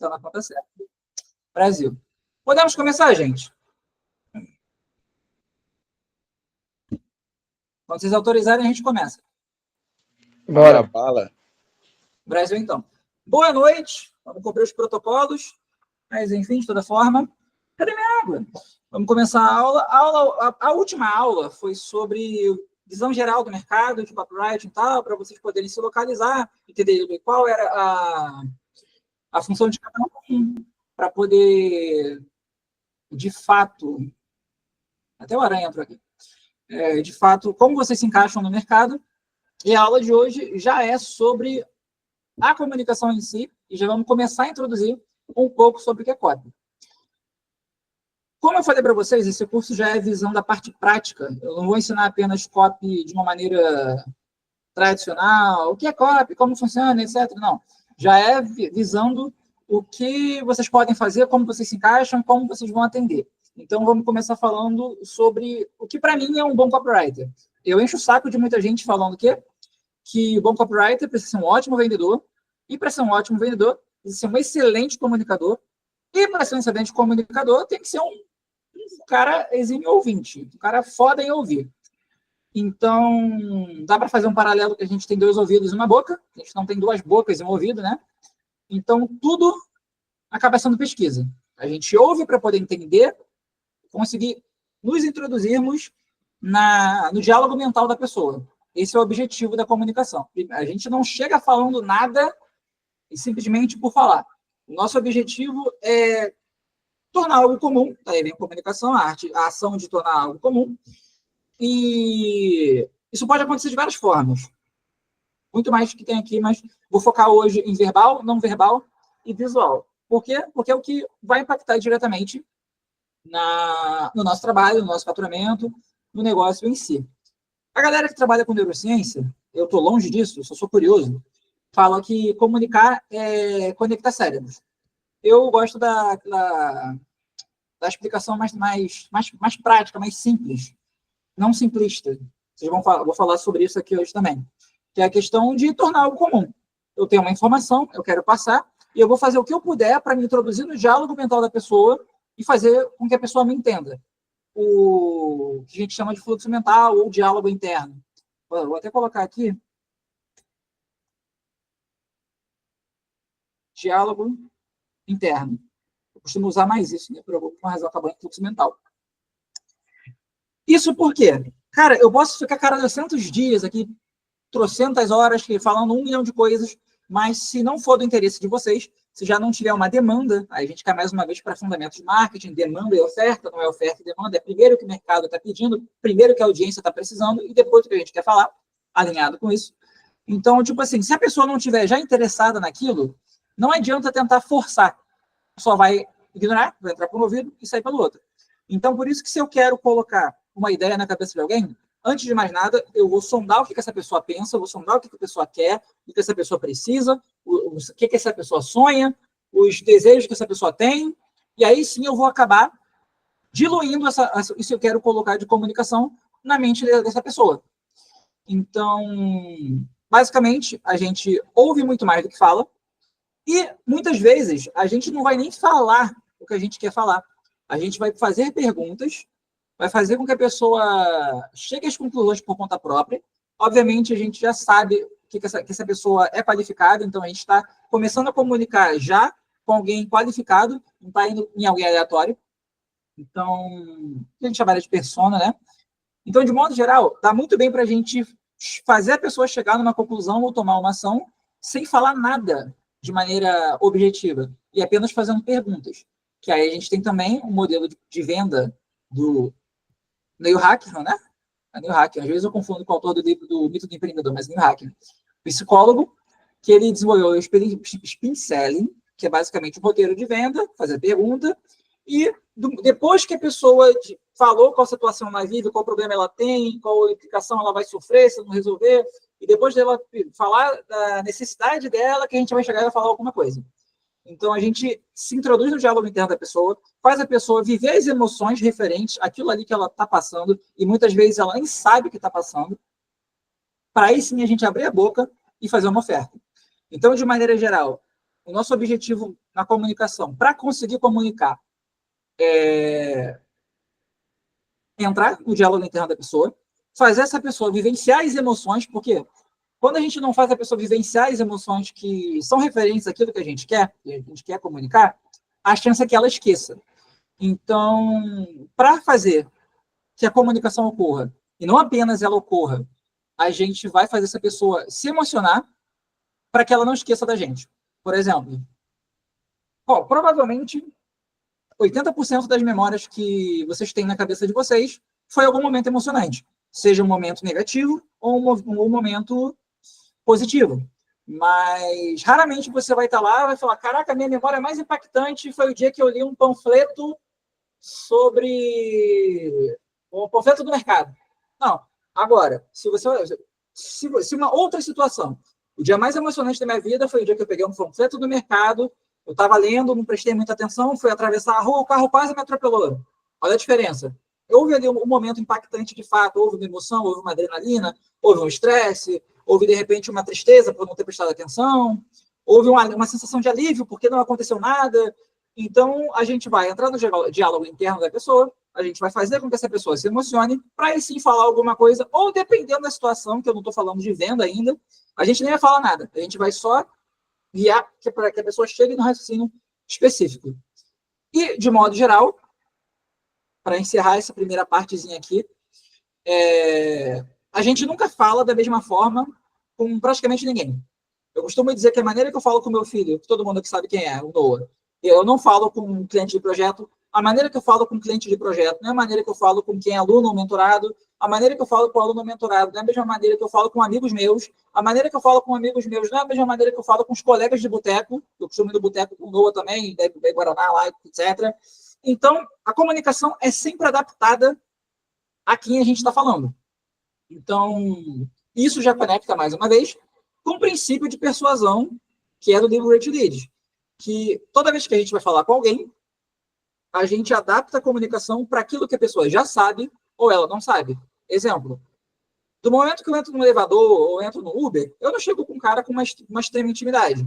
está na conta certa. Brasil. Podemos começar, gente? Quando vocês autorizarem, a gente começa. Bora, bala. Brasil, então. Boa noite. Vamos cumprir os protocolos. Mas, enfim, de toda forma, cadê minha água? Vamos começar a aula. A última aula foi sobre visão geral do mercado, de copyright e tal, para vocês poderem se localizar, entender qual era a função de cada um, para poder, de fato, até o aranha entrou aqui, de fato, como vocês se encaixam no mercado. E a aula de hoje já é sobre a comunicação em si, e já vamos começar a introduzir um pouco sobre o que é copy. Como eu falei para vocês, esse curso já é visão da parte prática. Eu não vou ensinar apenas copy de uma maneira tradicional, o que é copy, como funciona, etc. Não. Já é visando o que vocês podem fazer, como vocês se encaixam, como vocês vão atender. Então, vamos começar falando sobre o que, para mim, é um bom copywriter. Eu encho o saco de muita gente falando que o bom copywriter precisa ser um ótimo vendedor, e para ser um ótimo vendedor, precisa ser um excelente comunicador, e para ser um excelente comunicador, tem que ser um cara exímio ouvinte, um cara foda em ouvir. Então, dá para fazer um paralelo que a gente tem 2 ouvidos e uma boca, a gente não tem 2 bocas e um ouvido, né? Então, tudo acaba sendo pesquisa. A gente ouve para poder entender, conseguir nos introduzirmos no diálogo mental da pessoa. Esse é o objetivo da comunicação. A gente não chega falando nada e simplesmente por falar. O nosso objetivo é tornar algo comum, daí vem a comunicação, a ação de tornar algo comum, e isso pode acontecer de várias formas. Muito mais do que tem aqui, mas vou focar hoje em verbal, não verbal e visual. Por quê? Porque é o que vai impactar diretamente no nosso trabalho, no nosso faturamento, no negócio em si. A galera que trabalha com neurociência, eu estou longe disso, só sou curioso, fala que comunicar é conectar cérebros. Eu gosto da explicação mais prática, mais simples, não simplista. Vou falar sobre isso aqui hoje também, que é a questão de tornar algo comum. Eu tenho uma informação, eu quero passar, e eu vou fazer o que eu puder para me introduzir no diálogo mental da pessoa e fazer com que a pessoa me entenda. O que a gente chama de fluxo mental ou diálogo interno. Vou até colocar aqui. Diálogo interno. Eu costumo usar mais isso, né? Por alguma razão acabou em fluxo mental. Isso por quê? Cara, eu posso ficar 400 dias aqui, trocentas horas, falando 1 milhão de coisas, mas se não for do interesse de vocês, se já não tiver uma demanda, aí a gente cai mais uma vez para fundamentos de marketing, demanda e oferta, não é oferta e demanda, é primeiro o que o mercado está pedindo, primeiro o que a audiência está precisando, e depois o que a gente quer falar, alinhado com isso. Então, tipo assim, se a pessoa não estiver já interessada naquilo, não adianta tentar forçar. Só vai ignorar, vai entrar por um ouvido e sair pelo outro. Então, por isso que se eu quero colocar uma ideia na cabeça de alguém, antes de mais nada, eu vou sondar o que essa pessoa pensa, eu vou sondar o que a pessoa quer, o que essa pessoa precisa, o que essa pessoa sonha, os desejos que essa pessoa tem, e aí sim eu vou acabar diluindo isso que eu quero colocar de comunicação na mente dessa pessoa. Então, basicamente, a gente ouve muito mais do que fala, e muitas vezes a gente não vai nem falar o que a gente quer falar. A gente vai fazer perguntas, vai fazer com que a pessoa chegue às conclusões por conta própria. Obviamente, a gente já sabe que essa pessoa é qualificada, então a gente está começando a comunicar já com alguém qualificado, não está indo em alguém aleatório. Então, a gente chama de persona, né? Então, de modo geral, dá muito bem para a gente fazer a pessoa chegar numa conclusão ou tomar uma ação sem falar nada de maneira objetiva, e apenas fazendo perguntas. Que aí a gente tem também um modelo de venda do Neil Hackman, né? Neil Hackman, às vezes eu confundo com o autor do livro do Mito do Empreendedor, mas Neil Hackman, psicólogo, que ele desenvolveu o spin selling, que é basicamente um roteiro de venda, fazer pergunta, e depois que a pessoa falou qual situação ela vive, qual problema ela tem, qual implicação ela vai sofrer se não resolver, e depois dela falar da necessidade dela, que a gente vai chegar e vai falar alguma coisa. Então, a gente se introduz no diálogo interno da pessoa, faz a pessoa viver as emoções referentes àquilo ali que ela está passando, e muitas vezes ela nem sabe o que está passando, para aí sim a gente abrir a boca e fazer uma oferta. Então, de maneira geral, o nosso objetivo na comunicação para conseguir comunicar entrar no diálogo interno da pessoa, fazer essa pessoa vivenciar as emoções, porque quando a gente não faz a pessoa vivenciar as emoções que são referentes àquilo que a gente quer comunicar, a chance é que ela esqueça. Então, para fazer que a comunicação ocorra, e não apenas ela ocorra, a gente vai fazer essa pessoa se emocionar para que ela não esqueça da gente. Por exemplo, provavelmente 80% das memórias que vocês têm na cabeça de vocês foi algum momento emocionante, seja um momento negativo ou um momento positivo. Mas raramente você vai estar lá e vai falar: caraca, minha memória mais impactante foi o dia que eu li um panfleto sobre o panfleto do mercado. Não. Agora, se uma outra situação, o dia mais emocionante da minha vida foi o dia que eu peguei um panfleto do mercado, eu estava lendo, não prestei muita atenção, fui atravessar a rua, o carro quase me atropelou. Olha a diferença. Houve ali um momento impactante de fato, houve uma emoção, houve uma adrenalina, houve um estresse, houve de repente uma tristeza por não ter prestado atenção, houve uma sensação de alívio porque não aconteceu nada. Então, a gente vai entrar no diálogo interno da pessoa, a gente vai fazer com que essa pessoa se emocione, para aí sim falar alguma coisa, ou dependendo da situação, que eu não estou falando de venda ainda, a gente nem vai falar nada, a gente vai só guiar para que a pessoa chegue no raciocínio específico. E, de modo geral, para encerrar essa primeira partezinha aqui, a gente nunca fala da mesma forma com praticamente ninguém. Eu costumo dizer que a maneira que eu falo com meu filho, todo mundo que sabe quem é, o Noah, eu não falo com um cliente de projeto, a maneira que eu falo com um cliente de projeto não é a maneira que eu falo com quem é aluno ou mentorado, a maneira que eu falo com o aluno mentorado não é a mesma maneira que eu falo com amigos meus, a maneira que eu falo com amigos meus não é a mesma maneira que eu falo com os colegas de boteco, eu costumo ir no boteco com o Noah também, bebe Guaraná lá, etc. Então, a comunicação é sempre adaptada a quem a gente está falando. Então, isso já conecta, mais uma vez, com o princípio de persuasão, que é do livro Rich Lead, que toda vez que a gente vai falar com alguém, a gente adapta a comunicação para aquilo que a pessoa já sabe ou ela não sabe. Exemplo, do momento que eu entro no elevador ou entro no Uber, eu não chego com um cara com uma extrema intimidade.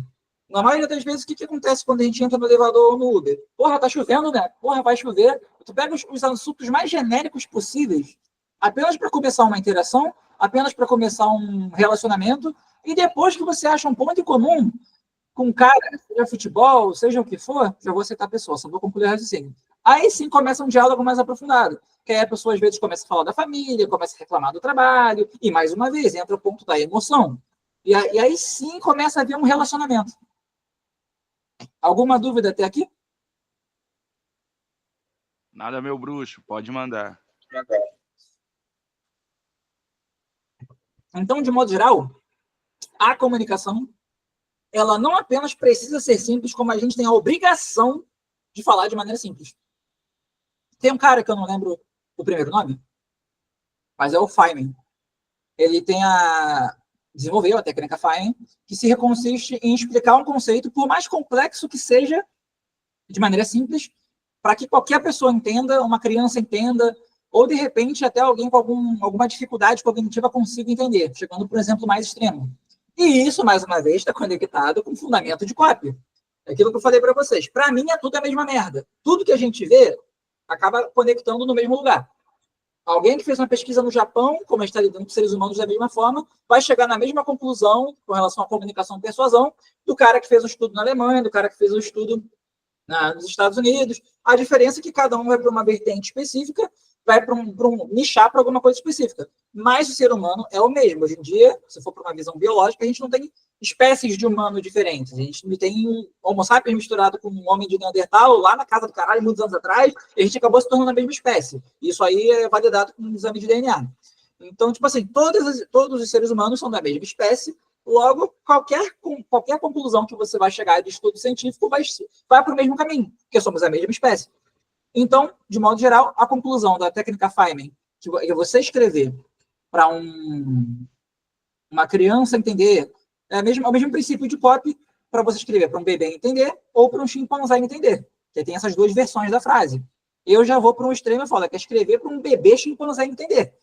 Na maioria das vezes, o que acontece quando a gente entra no elevador ou no Uber? Porra, tá chovendo, né? Porra, vai chover. Tu pega os assuntos mais genéricos possíveis, apenas para começar uma interação, apenas para começar um relacionamento, e depois que você acha um ponto em comum com o cara, seja futebol, seja o que for, já vou aceitar a pessoa, só vou concluir o raciocínio. Aí sim começa um diálogo mais aprofundado, que aí a pessoa às vezes começa a falar da família, começa a reclamar do trabalho, e mais uma vez entra o ponto da emoção. E aí sim começa a haver um relacionamento. Alguma dúvida até aqui? Nada, meu bruxo, pode mandar. Então, de modo geral, a comunicação, ela não apenas precisa ser simples, como a gente tem a obrigação de falar de maneira simples. Tem um cara que eu não lembro o primeiro nome, mas é o Feynman. Ele desenvolveu a técnica Feynman, que se consiste em explicar um conceito, por mais complexo que seja, de maneira simples, para que qualquer pessoa entenda, uma criança entenda, ou de repente até alguém com alguma dificuldade cognitiva consiga entender, chegando por exemplo mais extremo. E isso, mais uma vez, está conectado com o fundamento de copy. É aquilo que eu falei para vocês. Para mim, é tudo a mesma merda. Tudo que a gente vê acaba conectando no mesmo lugar. Alguém que fez uma pesquisa no Japão, como a gente está lidando com seres humanos da mesma forma, vai chegar na mesma conclusão com relação à comunicação e persuasão do cara que fez o estudo na Alemanha, do cara que fez o estudo nos Estados Unidos. A diferença é que cada um vai para uma vertente específica, vai para nichar para alguma coisa específica. Mas o ser humano é o mesmo. Hoje em dia, se for para uma visão biológica, a gente não tem espécies de humano diferentes. A gente não tem um Homo sapiens misturado com um homem de Neandertal lá na casa do caralho, muitos anos atrás, e a gente acabou se tornando a mesma espécie. Isso aí é validado com um exame de DNA. Então, tipo assim, todos os seres humanos são da mesma espécie. Logo, qualquer conclusão que você vai chegar de estudo científico vai para o mesmo caminho, porque somos a mesma espécie. Então, de modo geral, a conclusão da técnica Feynman, que é você escrever para uma criança entender, é o mesmo princípio de copy para você escrever para um bebê entender ou para um chimpanzé entender, que tem essas duas versões da frase. Eu já vou para um extremo e falo, que é escrever para um bebê chimpanzé entender.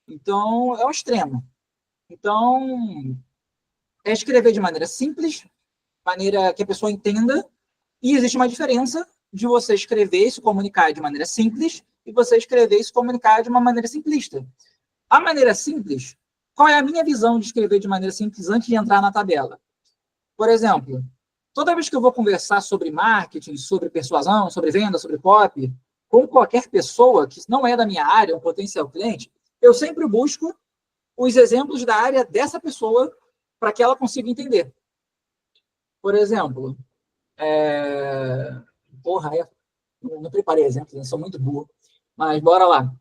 Então, é um extremo. Então, é escrever de maneira simples, maneira que a pessoa entenda, E existe uma diferença de você escrever e se comunicar de maneira simples e você escrever e se comunicar de uma maneira simplista. A maneira simples, qual é a minha visão de escrever de maneira simples antes de entrar na tabela? Por exemplo, toda vez que eu vou conversar sobre marketing, sobre persuasão, sobre venda, sobre copy, com qualquer pessoa que não é da minha área, um potencial cliente, eu sempre busco os exemplos da área dessa pessoa para que ela consiga entender. Por exemplo, não preparei exemplos, eu sou muito burro, mas bora lá.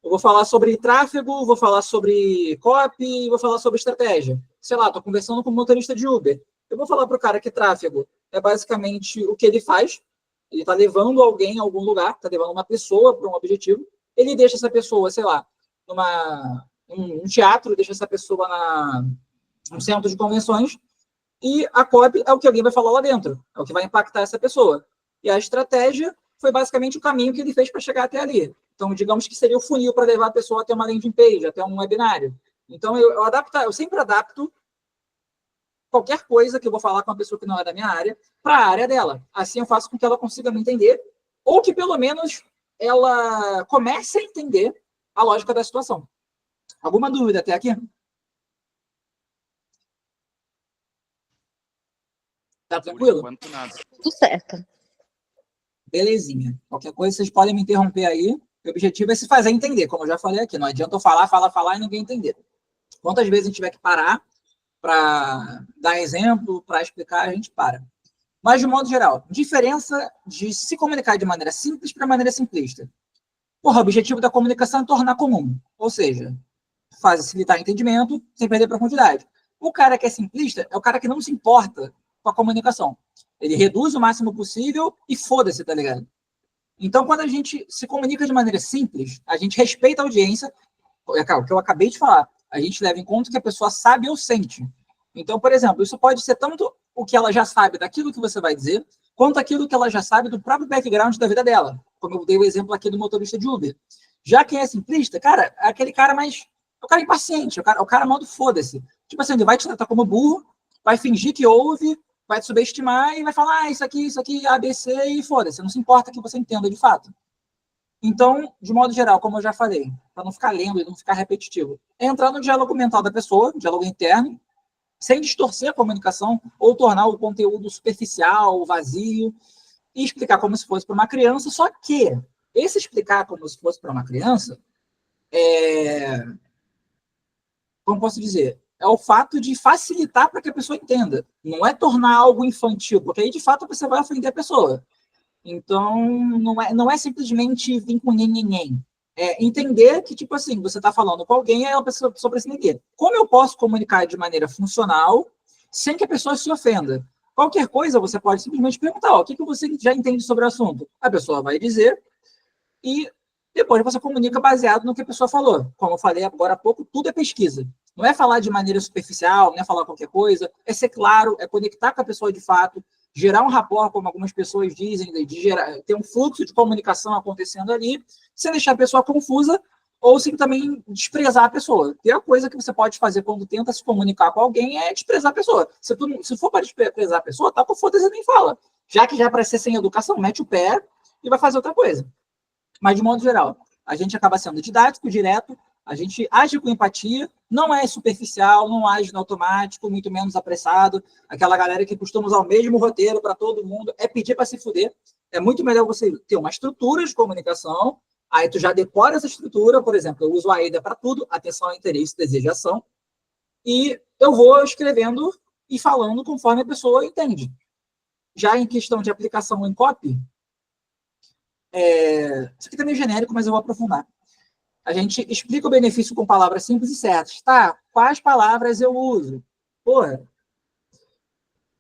Eu vou falar sobre tráfego, vou falar sobre copy, vou falar sobre estratégia. Sei lá, estou conversando com um motorista de Uber. Eu vou falar para o cara que tráfego é basicamente o que ele faz. Ele está levando alguém a algum lugar, está levando uma pessoa para um objetivo. Ele deixa essa pessoa, sei lá, um teatro, deixa essa pessoa num centro de convenções. E a copy é o que alguém vai falar lá dentro. É o que vai impactar essa pessoa. E a estratégia foi basicamente o caminho que ele fez para chegar até ali. Então, digamos que seria o funil para levar a pessoa até uma landing page, até um webinário. Então, eu sempre adapto qualquer coisa que eu vou falar com uma pessoa que não é da minha área para a área dela. Assim, eu faço com que ela consiga me entender ou que, pelo menos, ela comece a entender a lógica da situação. Alguma dúvida até aqui? Tá tranquilo? Tudo certo. Belezinha. Qualquer coisa, vocês podem me interromper aí. O objetivo é se fazer entender, como eu já falei aqui. Não adianta eu falar e ninguém entender. Quantas vezes a gente tiver que parar para dar exemplo, para explicar, a gente para. Mas, de modo geral, diferença de se comunicar de maneira simples para maneira simplista. O objetivo da comunicação é tornar comum. Ou seja, facilitar o entendimento sem perder profundidade. O cara que é simplista é o cara que não se importa com a comunicação. Ele reduz o máximo possível e foda-se, tá ligado? Então, quando a gente se comunica de maneira simples, a gente respeita a audiência, o que eu acabei de falar, a gente leva em conta que a pessoa sabe ou sente. Então, por exemplo, isso pode ser tanto o que ela já sabe daquilo que você vai dizer, quanto aquilo que ela já sabe do próprio background da vida dela. Como eu dei o exemplo aqui do motorista de Uber. Já quem é simplista, cara, é aquele cara mais... É o cara impaciente, o cara modo foda-se. Tipo assim, ele vai te tratar como burro, vai fingir que ouve, vai te subestimar e vai falar, isso aqui, ABC, e foda-se, não se importa que você entenda de fato. Então, de modo geral, como eu já falei, para não ficar lendo e não ficar repetitivo, é entrar no diálogo mental da pessoa, diálogo interno, sem distorcer a comunicação ou tornar o conteúdo superficial, vazio, e explicar como se fosse para uma criança, só que esse explicar como se fosse para uma criança como posso dizer? É o fato de facilitar para que a pessoa entenda. Não é tornar algo infantil, porque aí, de fato, você vai ofender a pessoa. Então, não é simplesmente vir com nhenhenhen. É entender que, tipo assim, você está falando com alguém, a pessoa precisa entender. Como eu posso comunicar de maneira funcional sem que a pessoa se ofenda? Qualquer coisa, você pode simplesmente perguntar, o que você já entende sobre o assunto? A pessoa vai dizer e depois você comunica baseado no que a pessoa falou. Como eu falei agora há pouco, tudo é pesquisa. Não é falar de maneira superficial, não é falar qualquer coisa, é ser claro, é conectar com a pessoa de fato, gerar um rapport, como algumas pessoas dizem, de ter um fluxo de comunicação acontecendo ali, sem deixar a pessoa confusa ou sem também desprezar a pessoa. E a coisa que você pode fazer quando tenta se comunicar com alguém é desprezar a pessoa. Se for para desprezar a pessoa, tá com foda-se e nem fala. Já que já é para ser sem educação, mete o pé e vai fazer outra coisa. Mas, de modo geral, a gente acaba sendo didático, direto, a gente age com empatia, não é superficial, não age no automático, muito menos apressado. Aquela galera que costuma usar o mesmo roteiro para todo mundo, é pedir para se fuder. É muito melhor você ter uma estrutura de comunicação, aí tu já decora essa estrutura, por exemplo, eu uso a AIDA para tudo, atenção, interesse, desejo, ação, e eu vou escrevendo e falando conforme a pessoa entende. Já em questão de aplicação em copy, isso aqui tá meio genérico, mas eu vou aprofundar. A gente explica o benefício com palavras simples e certas. Tá, quais palavras eu uso? Porra,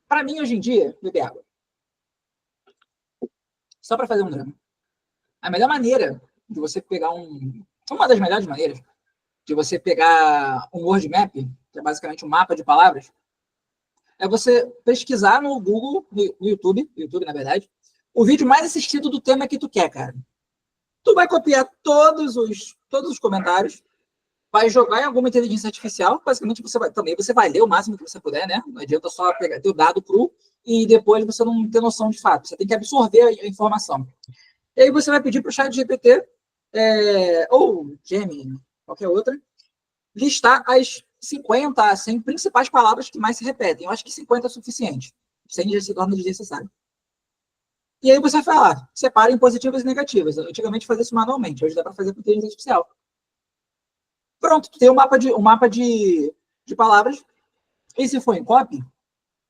para mim, hoje em dia, beber água. Só para fazer um drama. A melhor maneira de você pegar uma das melhores maneiras de você pegar um word map, que é basicamente um mapa de palavras, é você pesquisar no Google, no YouTube, na verdade, o vídeo mais assistido do tema que tu quer, cara. Tu vai copiar todos os comentários vai jogar em alguma inteligência artificial, basicamente você vai ler o máximo que você puder, né? Não adianta só pegar o dado cru e depois você não ter noção de fato. Você tem que absorver a informação. E aí você vai pedir para o chat GPT, ou Gemini, qualquer outra, listar as 50 a 100 principais palavras que mais se repetem. Eu acho que 50 é suficiente. 100 já se torna desnecessário. E aí você vai falar, separa em positivas e negativas. Antigamente fazia isso manualmente, hoje dá para fazer com inteligência artificial. Pronto, tu tem um mapa de palavras, e se for em copy,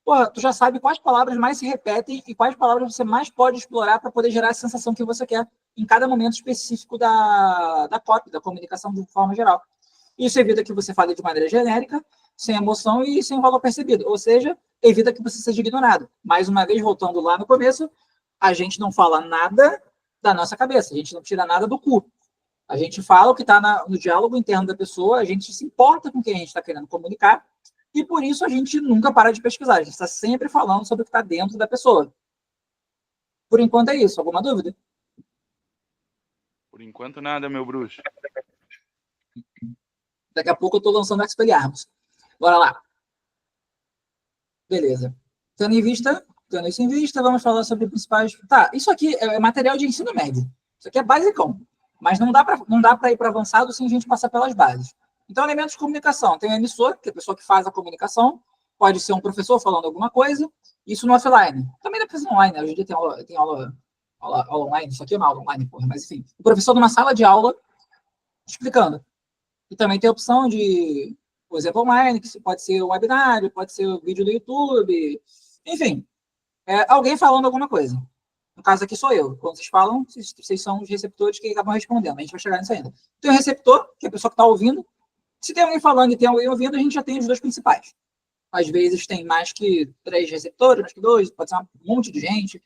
porra, tu já sabe quais palavras mais se repetem e quais palavras você mais pode explorar para poder gerar a sensação que você quer em cada momento específico da copy, da comunicação de forma geral. Isso evita que você fale de maneira genérica, sem emoção e sem valor percebido. Ou seja, evita que você seja ignorado. Mais uma vez, voltando lá no começo, a gente não fala nada da nossa cabeça, a gente não tira nada do cu. A gente fala o que está no diálogo interno da pessoa, a gente se importa com quem a gente está querendo comunicar, e por isso a gente nunca para de pesquisar. A gente está sempre falando sobre o que está dentro da pessoa. Por enquanto é isso. Alguma dúvida? Por enquanto nada, meu bruxo. Daqui a pouco eu estou lançando Expelliarmus. Bora lá. Beleza. Tendo isso em vista, vamos falar sobre principais... Tá, isso aqui é material de ensino médio. Isso aqui é basicão. Mas não dá para ir para avançado sem a gente passar pelas bases. Então, elementos de comunicação. Tem o emissor, que é a pessoa que faz a comunicação. Pode ser um professor falando alguma coisa. Isso no offline. Também dá para ser online. Hoje em dia tem aula online. Isso aqui é uma aula online, porra. Mas, enfim. O professor numa sala de aula explicando. E também tem a opção de, por exemplo, online, que pode ser um webinário, pode ser um vídeo do YouTube. Enfim, alguém falando alguma coisa. No caso aqui sou eu. Quando vocês falam, vocês são os receptores que acabam respondendo. A gente vai chegar nisso ainda. Tem o receptor, que é a pessoa que está ouvindo. Se tem alguém falando e tem alguém ouvindo, a gente já tem os dois principais. Às vezes tem mais que 3 receptores, mais que 2, pode ser um monte de gente.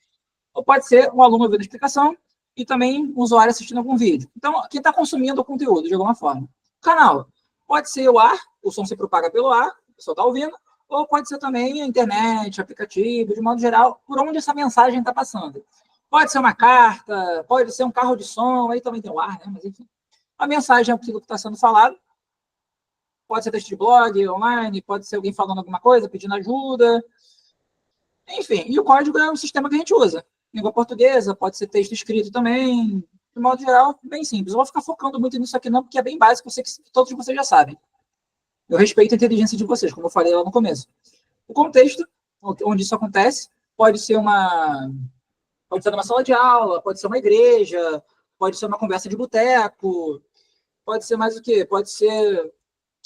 Ou pode ser um aluno ouvindo a explicação e também um usuário assistindo algum vídeo. Então, quem está consumindo o conteúdo, de alguma forma. Canal. Pode ser o ar, o som se propaga pelo ar, a pessoa está ouvindo, ou pode ser também a internet, aplicativo, de modo geral, por onde essa mensagem está passando. Pode ser uma carta, pode ser um carro de som, aí também tem o ar, né? Mas enfim. A mensagem é aquilo que está sendo falado. Pode ser texto de blog, online, pode ser alguém falando alguma coisa, pedindo ajuda. Enfim, e o código é o sistema que a gente usa. Língua portuguesa, pode ser texto escrito também. De modo geral, bem simples. Eu vou ficar focando muito nisso aqui não, porque é bem básico, eu sei que todos vocês já sabem. Eu respeito a inteligência de vocês, como eu falei lá no começo. O contexto, onde isso acontece, pode ser numa sala de aula, pode ser uma igreja, pode ser uma conversa de boteco, pode ser mais o quê? Pode ser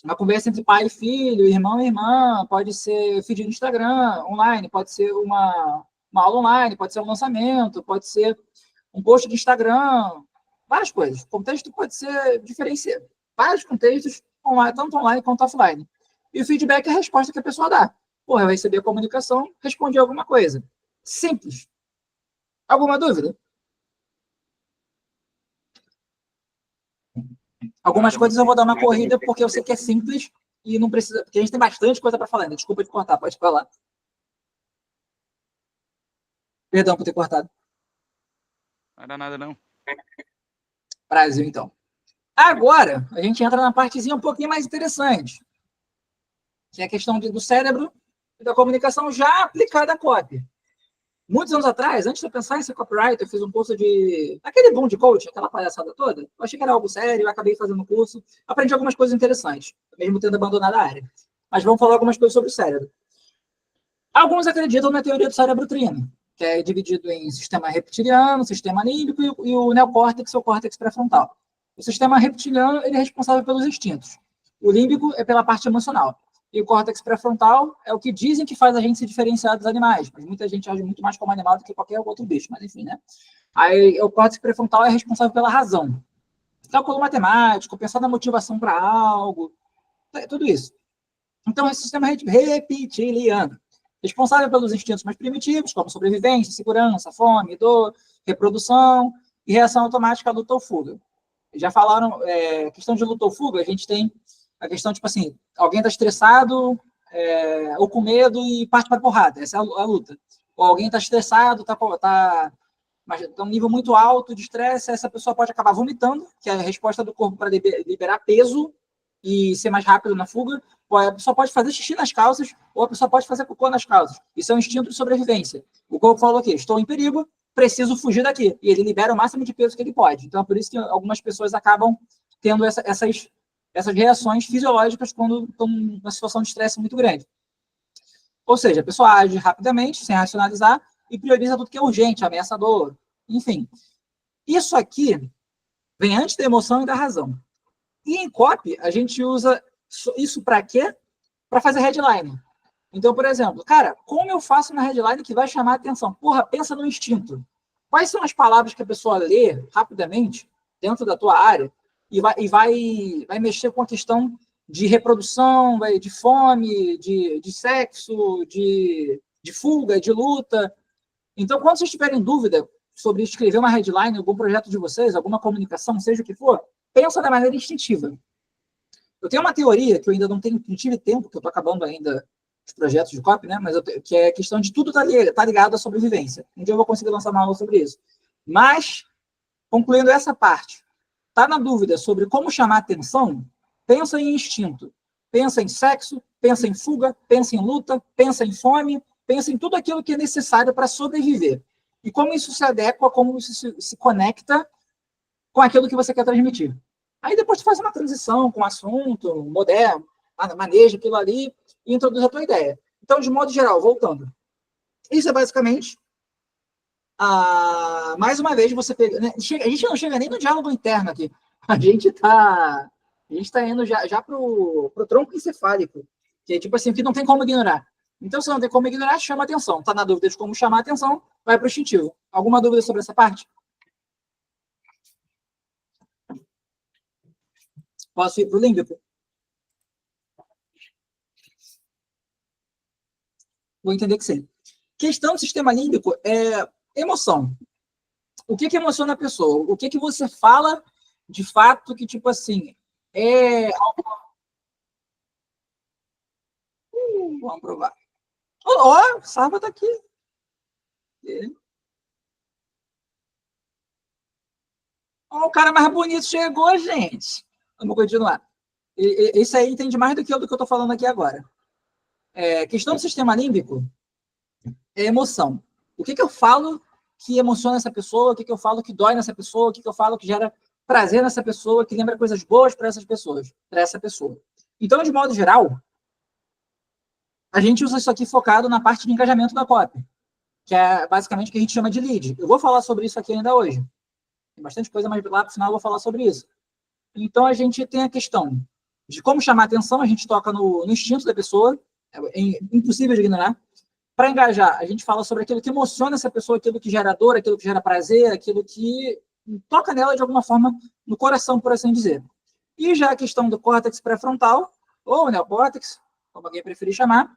uma conversa entre pai e filho, irmão e irmã, pode ser feed no Instagram, online, pode ser uma aula online, pode ser um lançamento, pode ser um post de Instagram, várias coisas. O contexto pode ser diferenciado. Vários contextos, online, tanto online quanto offline. E o feedback é a resposta que a pessoa dá. Porra, eu recebi a comunicação, respondi alguma coisa. Simples. Alguma dúvida? Algumas coisas eu vou dar uma corrida porque eu sei que é simples e não precisa, porque a gente tem bastante coisa para falar ainda. Desculpa te cortar, pode falar. Perdão por ter cortado. Não era nada, não. Brasil, então. Agora, a gente entra na partezinha um pouquinho mais interessante, que é a questão do cérebro e da comunicação já aplicada à copy. Muitos anos atrás, antes de eu pensar em ser copywriter, eu fiz um curso aquele boom de coaching, aquela palhaçada toda. Eu achei que era algo sério, eu acabei fazendo o curso, aprendi algumas coisas interessantes, mesmo tendo abandonado a área. Mas vamos falar algumas coisas sobre o cérebro. Alguns acreditam na teoria do cérebro trino, que é dividido em sistema reptiliano, sistema límbico e o neocórtex ou córtex pré-frontal. O sistema reptiliano ele é responsável pelos instintos. O límbico é pela parte emocional. E o córtex pré-frontal é o que dizem que faz a gente se diferenciar dos animais. Mas muita gente age muito mais como animal do que qualquer outro bicho. Mas enfim, né? Aí o córtex pré-frontal é responsável pela razão. Cálculo matemático, pensar na motivação para algo, tudo isso. Então, esse sistema reptiliano, responsável pelos instintos mais primitivos, como sobrevivência, segurança, fome, dor, reprodução e reação automática à luta ou fuga. Já falaram, questão de luta ou fuga, a gente tem a questão, tipo assim, alguém está estressado ou com medo e parte para a porrada, essa é a luta. Ou alguém está estressado, está um nível muito alto de estresse, essa pessoa pode acabar vomitando, que é a resposta do corpo para liberar peso, e ser mais rápido na fuga, a pessoa pode fazer xixi nas calças, ou a pessoa pode fazer cocô nas calças. Isso é um instinto de sobrevivência. O corpo falou aqui, estou em perigo, preciso fugir daqui. E ele libera o máximo de peso que ele pode. Então, é por isso que algumas pessoas acabam tendo essas reações fisiológicas quando estão numa situação de estresse muito grande. Ou seja, a pessoa age rapidamente, sem racionalizar, e prioriza tudo que é urgente, ameaçador, enfim. Isso aqui vem antes da emoção e da razão. E em copy, a gente usa isso para quê? Para fazer headline. Então, por exemplo, cara, como eu faço uma headline que vai chamar a atenção? Porra, pensa no instinto. Quais são as palavras que a pessoa lê rapidamente dentro da tua área e vai mexer com a questão de reprodução, de fome, de sexo, de fuga, de luta. Então, quando vocês tiverem dúvida sobre escrever uma headline, algum projeto de vocês, alguma comunicação, seja o que for, pensa da maneira instintiva. Eu tenho uma teoria que eu ainda não tive tempo, que eu estou acabando ainda os projetos de copy, né? Mas que é a questão de tudo tá ligado à sobrevivência. Um dia eu vou conseguir lançar uma aula sobre isso. Mas, concluindo essa parte, tá na dúvida sobre como chamar atenção? Pensa em instinto. Pensa em sexo, pensa em fuga, pensa em luta, pensa em fome, pensa em tudo aquilo que é necessário para sobreviver. E como isso se adequa, como isso se conecta com aquilo que você quer transmitir. Aí depois você faz uma transição com o assunto, moderno, maneja aquilo ali e introduz a tua ideia. Então, de modo geral, voltando. Isso é basicamente, mais uma vez, você pega... Né? A gente não chega nem no diálogo interno aqui. A gente está indo já para o tronco encefálico, que é tipo assim, que não tem como ignorar. Então, se não tem como ignorar, chama atenção. Está na dúvida de como chamar a atenção, vai para o instintivo. Alguma dúvida sobre essa parte? Posso ir para o límbico? Vou entender que sim. Questão do sistema límbico é emoção. O que emociona a pessoa? O que você fala de fato que, tipo assim, vamos provar. Ó, Sarva tá aqui. Ó, o cara mais bonito chegou, gente. Vamos continuar. Esse aí entende mais do que eu tô falando aqui agora. Questão do sistema límbico é emoção. O que eu falo que emociona essa pessoa? O que eu falo que dói nessa pessoa? O que eu falo que gera prazer nessa pessoa, que lembra coisas boas para essa pessoa? Então, de modo geral, a gente usa isso aqui focado na parte de engajamento da copy, que é basicamente o que a gente chama de lead. Eu vou falar sobre isso aqui ainda hoje. Tem bastante coisa, mas lá para o final eu vou falar sobre isso. Então, a gente tem a questão de como chamar a atenção, a gente toca no instinto da pessoa, é impossível de ignorar. Para engajar, a gente fala sobre aquilo que emociona essa pessoa, aquilo que gera dor, aquilo que gera prazer, aquilo que toca nela de alguma forma no coração, por assim dizer. E já a questão do córtex pré-frontal, ou neocórtex, como alguém preferir chamar,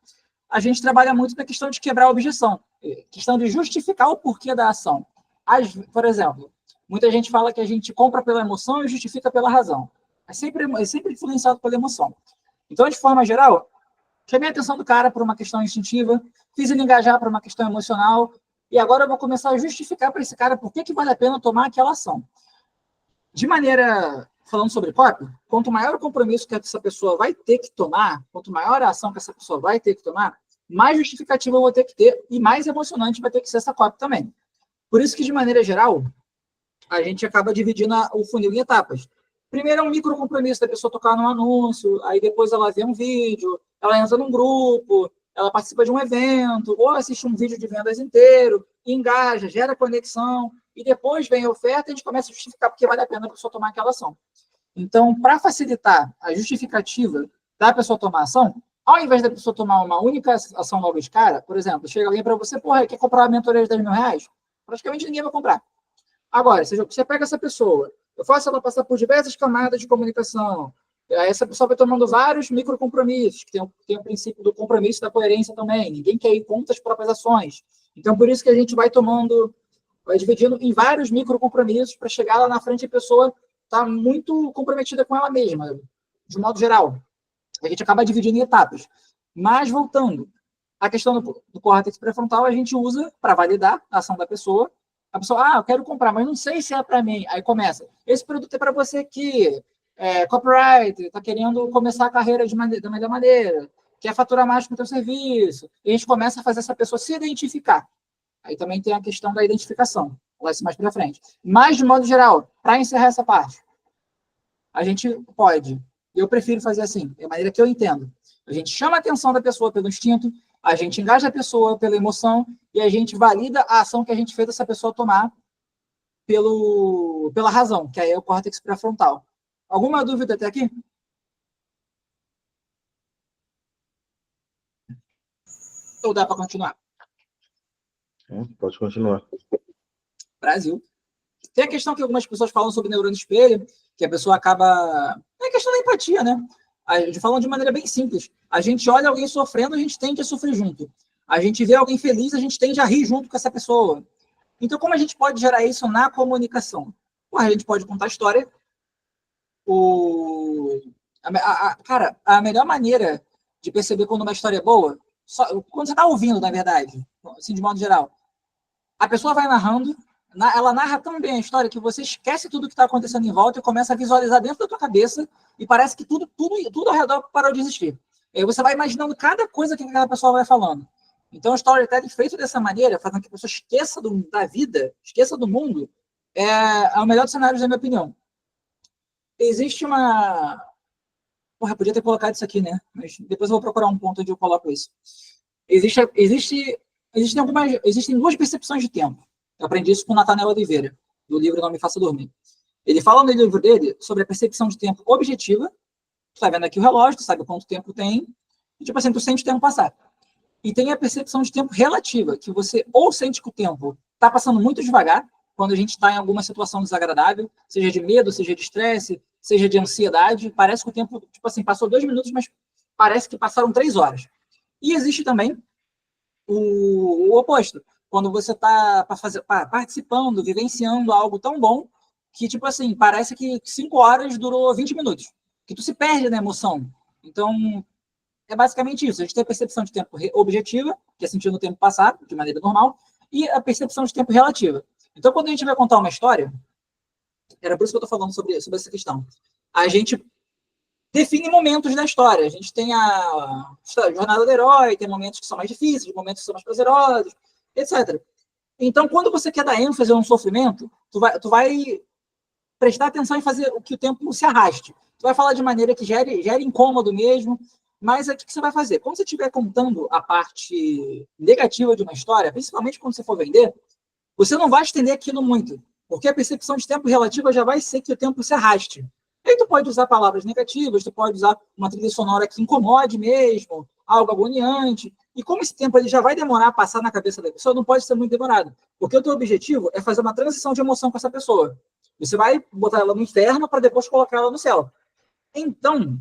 a gente trabalha muito na questão de quebrar a objeção, questão de justificar o porquê da ação. Por exemplo, muita gente fala que a gente compra pela emoção e justifica pela razão. É sempre influenciado pela emoção. Então, de forma geral, chamei a atenção do cara por uma questão instintiva, fiz ele engajar por uma questão emocional, e agora eu vou começar a justificar para esse cara por que vale a pena tomar aquela ação. De maneira, falando sobre copy, quanto maior o compromisso que essa pessoa vai ter que tomar, quanto maior a ação que essa pessoa vai ter que tomar, mais justificativa eu vou ter que ter e mais emocionante vai ter que ser essa copy também. Por isso que, de maneira geral, a gente acaba dividindo o funil em etapas. Primeiro é um micro compromisso da pessoa tocar num anúncio, aí depois ela vê um vídeo, ela entra num grupo, ela participa de um evento, ou assiste um vídeo de vendas inteiro, engaja, gera conexão, e depois vem a oferta e a gente começa a justificar porque vale a pena a pessoa tomar aquela ação. Então, para facilitar a justificativa da pessoa tomar ação, ao invés da pessoa tomar uma única ação logo de cara, por exemplo, chega alguém para você, porra, quer comprar uma mentoria de R$10.000? Praticamente ninguém vai comprar. Agora, você pega essa pessoa, eu faço ela passar por diversas camadas de comunicação, aí essa pessoa vai tomando vários microcompromissos, que tem o princípio do compromisso da coerência também, ninguém quer ir contra as próprias ações. Então, por isso que a gente vai dividindo em vários microcompromissos para chegar lá na frente e a pessoa está muito comprometida com ela mesma, de modo geral. A gente acaba dividindo em etapas. Mas, voltando, a questão do córtex pré-frontal a gente usa para validar a ação da pessoa. A pessoa, eu quero comprar, mas não sei se é para mim. Aí começa, esse produto é para você aqui, copyright, está querendo começar a carreira da melhor maneira, quer faturar mais com o teu serviço. E a gente começa a fazer essa pessoa se identificar. Aí também tem a questão da identificação. Vai ser mais para frente. Mas, de modo geral, para encerrar essa parte, a gente pode, eu prefiro fazer assim, é a maneira que eu entendo. A gente chama a atenção da pessoa pelo instinto, a gente engaja a pessoa pela emoção e a gente valida a ação que a gente fez essa pessoa tomar pela razão, que aí é o córtex pré-frontal. Alguma dúvida até aqui? Ou dá para continuar? Pode continuar. Brasil. Tem a questão que algumas pessoas falam sobre neurônio espelho, que a pessoa acaba... É a questão da empatia, né? A gente fala de maneira bem simples. A gente olha alguém sofrendo, a gente tende a sofrer junto. A gente vê alguém feliz, a gente tende a rir junto com essa pessoa. Então, como a gente pode gerar isso na comunicação? A gente pode contar a história. Cara, a melhor maneira de perceber quando uma história é boa, quando você está ouvindo, na verdade, assim, de modo geral, a pessoa vai narrando, ela narra tão bem a história que você esquece tudo que está acontecendo em volta e começa a visualizar dentro da tua cabeça e parece que tudo ao redor parou de existir. E aí você vai imaginando cada coisa que aquela pessoa vai falando. Então, o storytelling feito dessa maneira, fazendo que a pessoa esqueça da vida, esqueça do mundo, é o melhor dos cenários, na minha opinião. Existe uma... Porra, podia ter colocado isso aqui, né? Mas depois eu vou procurar um ponto onde eu coloco isso. Existem duas percepções de tempo. Eu aprendi isso com o Nathanael Oliveira, do livro Não Me Faça Dormir. Ele fala no livro dele sobre a percepção de tempo objetiva. Tu tá vendo aqui o relógio, tu sabe quanto tempo tem, e tipo assim, tu sente o tempo passar. E tem a percepção de tempo relativa, que você ou sente que o tempo está passando muito devagar, quando a gente está em alguma situação desagradável, seja de medo, seja de estresse, seja de ansiedade, parece que o tempo, tipo assim, passou 2 minutos, mas parece que passaram 3 horas. E existe também o oposto, quando você está participando, vivenciando algo tão bom, que, tipo assim, parece que 5 horas durou 20 minutos, que tu se perde na emoção. Então, é basicamente isso. A gente tem a percepção de tempo objetiva, que é sentindo o tempo passar, de maneira normal, e a percepção de tempo relativa. Então, quando a gente vai contar uma história, era por isso que eu estou falando sobre essa questão, a gente define momentos da história. A gente tem a jornada do herói, tem momentos que são mais difíceis, momentos que são mais prazerosos, etc. Então, quando você quer dar ênfase a um sofrimento, tu vai prestar atenção em fazer o que o tempo se arraste. Tu vai falar de maneira que gere incômodo mesmo, mas o que você vai fazer? Quando você estiver contando a parte negativa de uma história, principalmente quando você for vender, você não vai estender aquilo muito, porque a percepção de tempo relativa já vai ser que o tempo se arraste. Aí tu pode usar palavras negativas, tu pode usar uma trilha sonora que incomode mesmo, algo agoniante, e como esse tempo ele já vai demorar a passar na cabeça da pessoa, não pode ser muito demorado, porque o teu objetivo é fazer uma transição de emoção com essa pessoa. Você vai botar ela no inferno para depois colocar ela no céu. Então,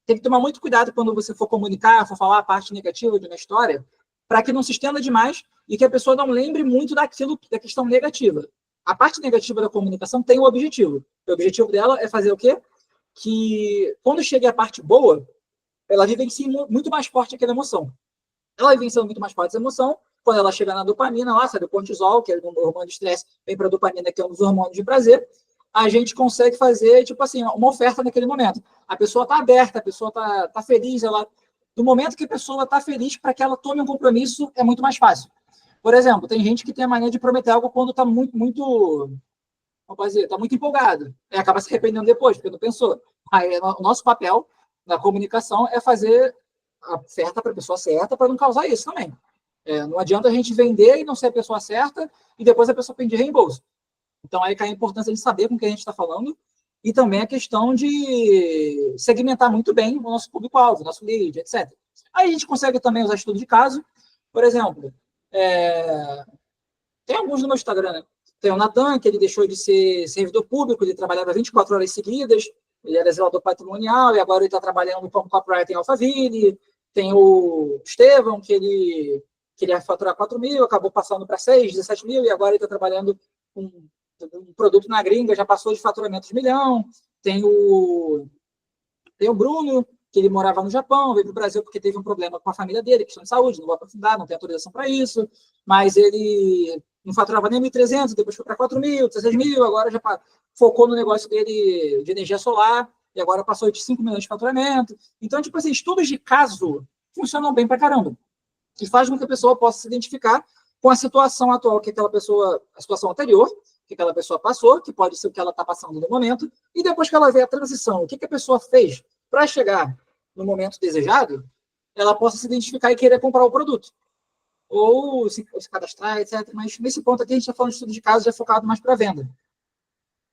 tem que tomar muito cuidado quando você for comunicar, for falar a parte negativa de uma história, para que não se estenda demais e que a pessoa não lembre muito da questão negativa. A parte negativa da comunicação tem um objetivo. O objetivo dela é fazer o quê? Que quando chega a parte boa, ela vivencia muito mais forte aquela emoção. Ela vivencia muito mais forte essa emoção, quando ela chega na dopamina, lá, sabe, o cortisol, que é o hormônio de estresse, vem para a dopamina, que é um dos hormônios de prazer, a gente consegue fazer, tipo assim, uma oferta naquele momento. A pessoa está aberta, a pessoa está feliz, no momento que a pessoa está feliz para que ela tome um compromisso, é muito mais fácil. Por exemplo, tem gente que tem a mania de prometer algo quando está muito empolgado. E acaba se arrependendo depois, porque não pensou. Aí, o nosso papel na comunicação é fazer a oferta para a pessoa certa, para não causar isso também. Não adianta a gente vender e não ser a pessoa certa, e depois a pessoa pedir reembolso. Então, aí cai a importância de saber com quem a gente está falando, e também a questão de segmentar muito bem o nosso público-alvo, o nosso lead, etc. Aí a gente consegue também usar estudo de caso. Por exemplo, tem alguns no meu Instagram, né? Tem o Natan, que ele deixou de ser servidor público, ele trabalhava 24 horas seguidas, ele era zelador patrimonial, e agora ele está trabalhando como copywriter em Alphaville. Tem o Estevão, que ele ia faturar 4 mil, acabou passando para 6, 17 mil, e agora ele está trabalhando com um produto na gringa, já passou de faturamento de 1 milhão. Tem o Bruno, que ele morava no Japão, veio para o Brasil porque teve um problema com a família dele, questão de saúde, não vou aprofundar, não tem autorização para isso, mas ele não faturava nem 1.300, depois foi para 4 mil, 16 mil, agora já focou no negócio dele de energia solar, e agora passou de 5 milhões de faturamento. Então, tipo assim, estudos de caso funcionam bem pra caramba. E faz com que a pessoa possa se identificar com a situação atual que aquela pessoa, a situação anterior, que aquela pessoa passou, que pode ser o que ela está passando no momento, e depois que ela vê a transição, o que a pessoa fez para chegar no momento desejado, ela possa se identificar e querer comprar o produto. Ou se cadastrar, etc. Mas nesse ponto aqui a gente está falando de estudo de caso já focado mais para venda.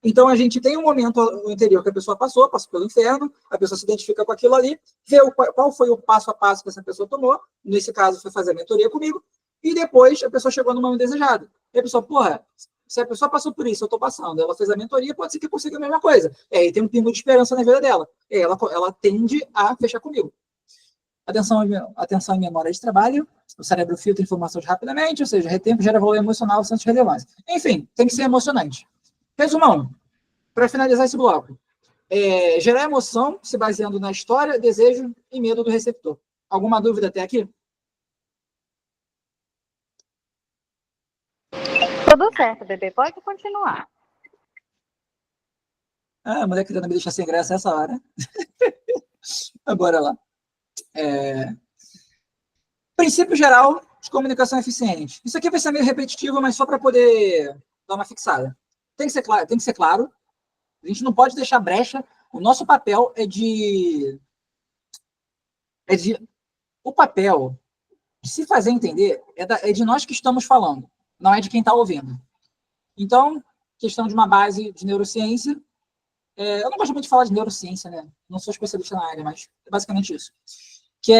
Então a gente tem um momento anterior que a pessoa passou pelo inferno, a pessoa se identifica com aquilo ali, vê qual foi o passo a passo que essa pessoa tomou, nesse caso foi fazer a mentoria comigo, e depois a pessoa chegou no momento desejado. E a pessoa, porra, se a pessoa passou por isso, eu estou passando, ela fez a mentoria, pode ser que eu consiga a mesma coisa. E aí tem um pingo de esperança na vida dela. E aí ela tende a fechar comigo. Atenção em memória de trabalho, o cérebro filtra informações rapidamente, ou seja, retempo gera valor emocional sem relevância. Enfim, tem que ser emocionante. Resumão, para finalizar esse bloco. Gerar emoção se baseando na história, desejo e medo do receptor. Alguma dúvida até aqui? Tudo certo, bebê. Pode continuar. A mulher querendo me deixar sem graça essa hora. Bora lá. Princípio geral de comunicação eficiente. Isso aqui vai ser meio repetitivo, mas só para poder dar uma fixada. Tem que ser claro. A gente não pode deixar brecha. O nosso papel o papel de se fazer entender é de nós que estamos falando, não é de quem está ouvindo. Então, questão de uma base de neurociência. Eu não gosto muito de falar de neurociência, né? Não sou especialista na área, mas é basicamente isso. Que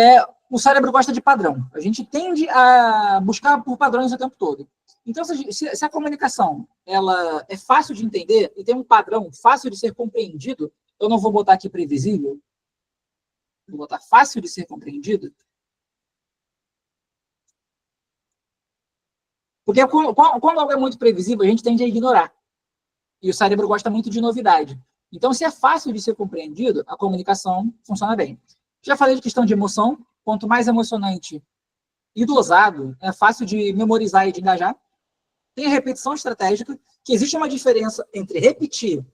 o cérebro gosta de padrão. A gente tende a buscar por padrões o tempo todo. Então, se a comunicação ela é fácil de entender e tem um padrão fácil de ser compreendido, eu não vou botar aqui previsível, vou botar fácil de ser compreendido, porque quando algo é muito previsível, a gente tende a ignorar. E o cérebro gosta muito de novidade. Então, se é fácil de ser compreendido, a comunicação funciona bem. Já falei de questão de emoção. Quanto mais emocionante e dosado, é fácil de memorizar e de engajar. Tem a repetição estratégica, que existe uma diferença entre repetir,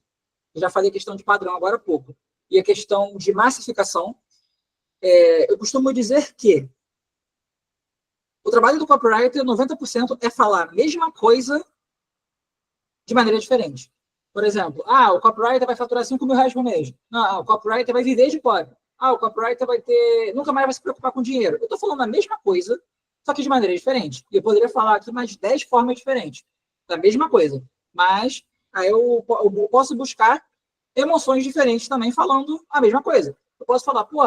já falei a questão de padrão agora há pouco, e a questão de massificação. Eu costumo dizer que o trabalho do copywriter, 90% é falar a mesma coisa de maneira diferente. Por exemplo, o copywriter vai faturar 5 mil reais por mês. Não, o copywriter vai viver de copy. O copywriter nunca mais vai se preocupar com dinheiro. Eu estou falando a mesma coisa, só que de maneira diferente. E eu poderia falar aqui mais 10 formas diferentes da mesma coisa. Mas aí eu posso buscar emoções diferentes também falando a mesma coisa. Eu posso falar, tu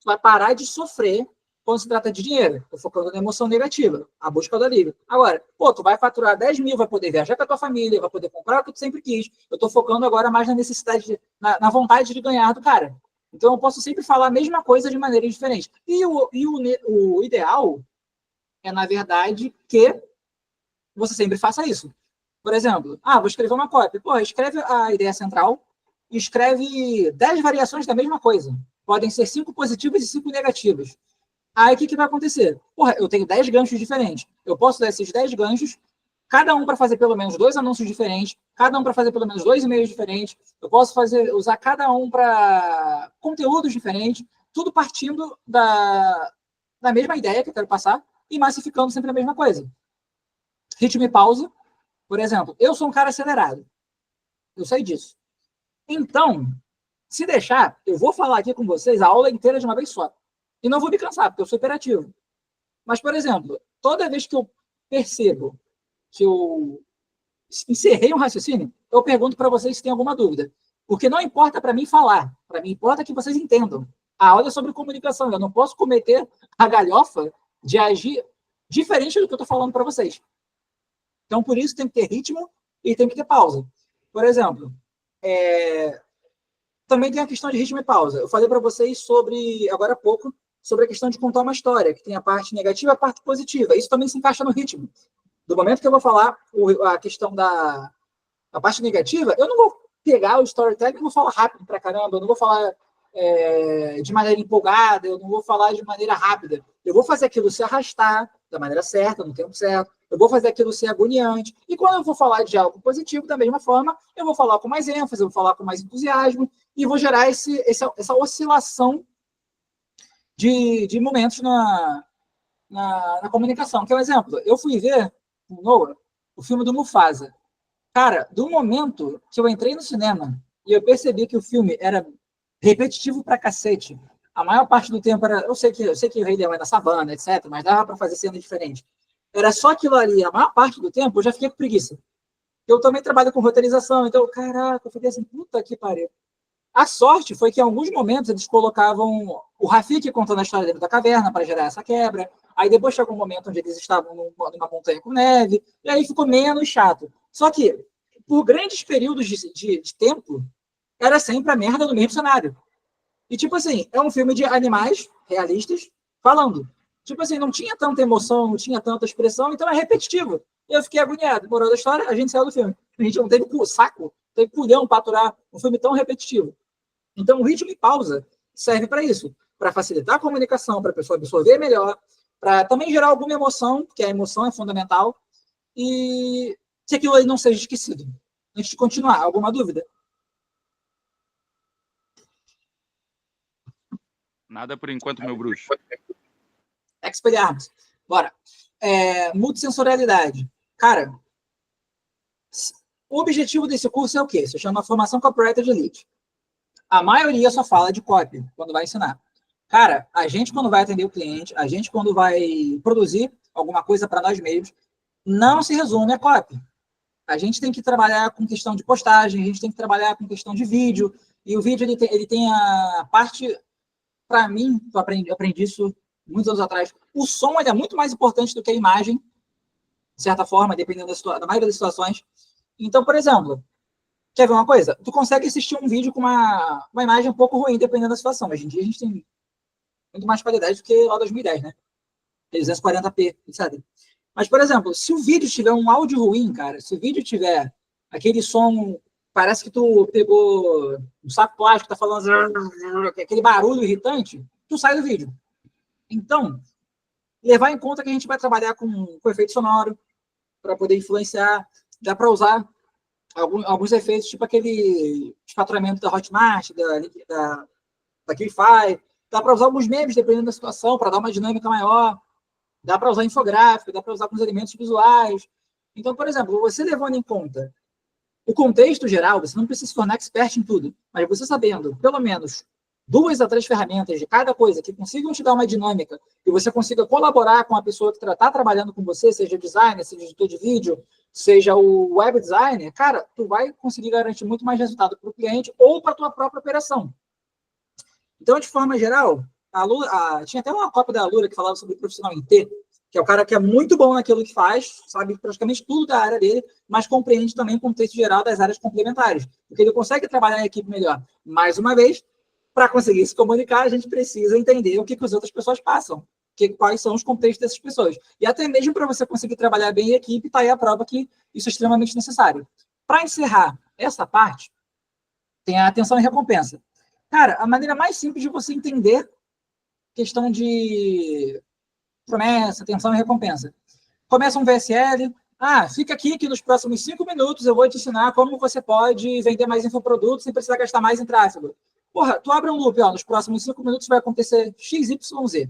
vai parar de sofrer quando se trata de dinheiro. Estou focando na emoção negativa, a busca do alívio. Agora, tu vai faturar 10 mil, vai poder viajar com a tua família, vai poder comprar o que tu sempre quis. Eu estou focando agora mais na necessidade, na vontade de ganhar do cara. Então, eu posso sempre falar a mesma coisa de maneira diferente. E o ideal é, na verdade, que você sempre faça isso. Por exemplo, vou escrever uma copy. Escreve a ideia central e escreve 10 variações da mesma coisa. Podem ser 5 positivas e 5 negativas. Aí, o que vai acontecer? Eu tenho 10 ganchos diferentes. Eu posso dar esses 10 ganchos, cada um para fazer pelo menos 2 anúncios diferentes, cada um para fazer pelo menos 2 e-mails diferentes. Eu posso usar cada um para conteúdos diferentes, tudo partindo da mesma ideia que eu quero passar e massificando sempre a mesma coisa. Ritmo e pausa. Por exemplo, eu sou um cara acelerado. Eu sei disso. Então, se deixar, eu vou falar aqui com vocês a aula inteira de uma vez só. E não vou me cansar, porque eu sou hiperativo. Mas, por exemplo, toda vez que eu percebo que eu encerrei um raciocínio, eu pergunto para vocês se tem alguma dúvida. Porque não importa para mim falar, para mim importa que vocês entendam. A aula é sobre comunicação, eu não posso cometer a galhofa de agir diferente do que eu estou falando para vocês. Então, por isso, tem que ter ritmo e tem que ter pausa. Por exemplo, também tem a questão de ritmo e pausa. Eu falei para vocês agora há pouco, sobre a questão de contar uma história, que tem a parte negativa e a parte positiva. Isso também se encaixa no ritmo. Do momento que eu vou falar a questão da parte negativa, eu não vou pegar o storytelling e vou falar rápido pra caramba, eu não vou falar de maneira empolgada, eu não vou falar de maneira rápida. Eu vou fazer aquilo se arrastar, da maneira certa, no tempo certo. Eu vou fazer aquilo ser agoniante. E quando eu vou falar de algo positivo, da mesma forma, eu vou falar com mais ênfase, eu vou falar com mais entusiasmo e vou gerar essa oscilação de momentos na comunicação. Que é um exemplo. Eu fui ver, no Noah, o filme do Mufasa. Cara, do momento que eu entrei no cinema e eu percebi que o filme era repetitivo pra cacete, a maior parte do tempo era... Eu sei que o Rei Leão é na savana, etc., mas dava pra fazer cena diferente. Era só aquilo ali. A maior parte do tempo eu já fiquei com preguiça. Eu também trabalho com roteirização, então, caraca, eu fiquei assim, puta que pariu. A sorte foi que em alguns momentos eles colocavam o Rafiki contando a história dentro da caverna para gerar essa quebra. Aí depois chegou um momento onde eles estavam numa montanha com neve, e aí ficou menos chato. Só que, por grandes períodos de tempo, era sempre a merda do mesmo cenário. E, tipo assim, é um filme de animais realistas falando. Tipo assim, não tinha tanta emoção, não tinha tanta expressão, então é repetitivo. E eu fiquei agoniado. Moral da história, a gente saiu do filme. A gente não teve saco, teve pulhão para aturar um filme tão repetitivo. Então, o ritmo e pausa serve para isso, para facilitar a comunicação, para a pessoa absorver melhor, para também gerar alguma emoção, porque a emoção é fundamental, e que aquilo aí não seja esquecido. Antes de continuar, alguma dúvida? Nada por enquanto, meu bruxo. Expelliarmus. Bora. Multissensorialidade. Cara, o objetivo desse curso é o quê? Se chama Formação Copywriter de Elite. A maioria só fala de copy quando vai ensinar. Cara, a gente quando vai atender o cliente, a gente quando vai produzir alguma coisa para nós mesmos, não se resume a copy. A gente tem que trabalhar com questão de postagem, a gente tem que trabalhar com questão de vídeo, e o vídeo ele tem a parte, para mim, eu aprendi isso muitos anos atrás, o som é muito mais importante do que a imagem, de certa forma, dependendo da maioria das situações. Então, por exemplo, quer ver uma coisa? Tu consegue assistir um vídeo com uma imagem um pouco ruim, dependendo da situação. Hoje em dia a gente tem muito mais qualidade do que lá 2010, né? 240p, etc. Mas, por exemplo, se o vídeo tiver um áudio ruim, cara, se o vídeo tiver aquele som, parece que tu pegou um saco plástico, tá falando aquele barulho irritante, tu sai do vídeo. Então, levar em conta que a gente vai trabalhar com efeito sonoro para poder influenciar, dá para usar alguns efeitos, tipo aquele faturamento da Hotmart, da Keyfy, dá para usar alguns memes, dependendo da situação, para dar uma dinâmica maior, dá para usar infográfico, dá para usar alguns elementos visuais. Então, por exemplo, você levando em conta o contexto geral, você não precisa se tornar expert em tudo, mas você sabendo, pelo menos, 2 a 3 ferramentas de cada coisa que consigam te dar uma dinâmica e você consiga colaborar com a pessoa que está trabalhando com você, seja designer, seja editor de vídeo, seja o web designer, cara, tu vai conseguir garantir muito mais resultado para o cliente ou para a tua própria operação. Então, de forma geral, tinha até uma cópia da Alura que falava sobre o profissional em T, que é o cara que é muito bom naquilo que faz, sabe praticamente tudo da área dele, mas compreende também o contexto geral das áreas complementares, porque ele consegue trabalhar em equipe melhor. Mais uma vez, para conseguir se comunicar, a gente precisa entender o que as outras pessoas passam, quais são os contextos dessas pessoas. E até mesmo para você conseguir trabalhar bem em equipe, está aí a prova que isso é extremamente necessário. Para encerrar essa parte, tem a atenção e recompensa. Cara, a maneira mais simples de você entender questão de promessa, atenção e recompensa. Começa um VSL, fica aqui que nos próximos 5 minutos eu vou te ensinar como você pode vender mais infoprodutos sem precisar gastar mais em tráfego. Porra, tu abre um loop, nos próximos 5 minutos vai acontecer XYZ.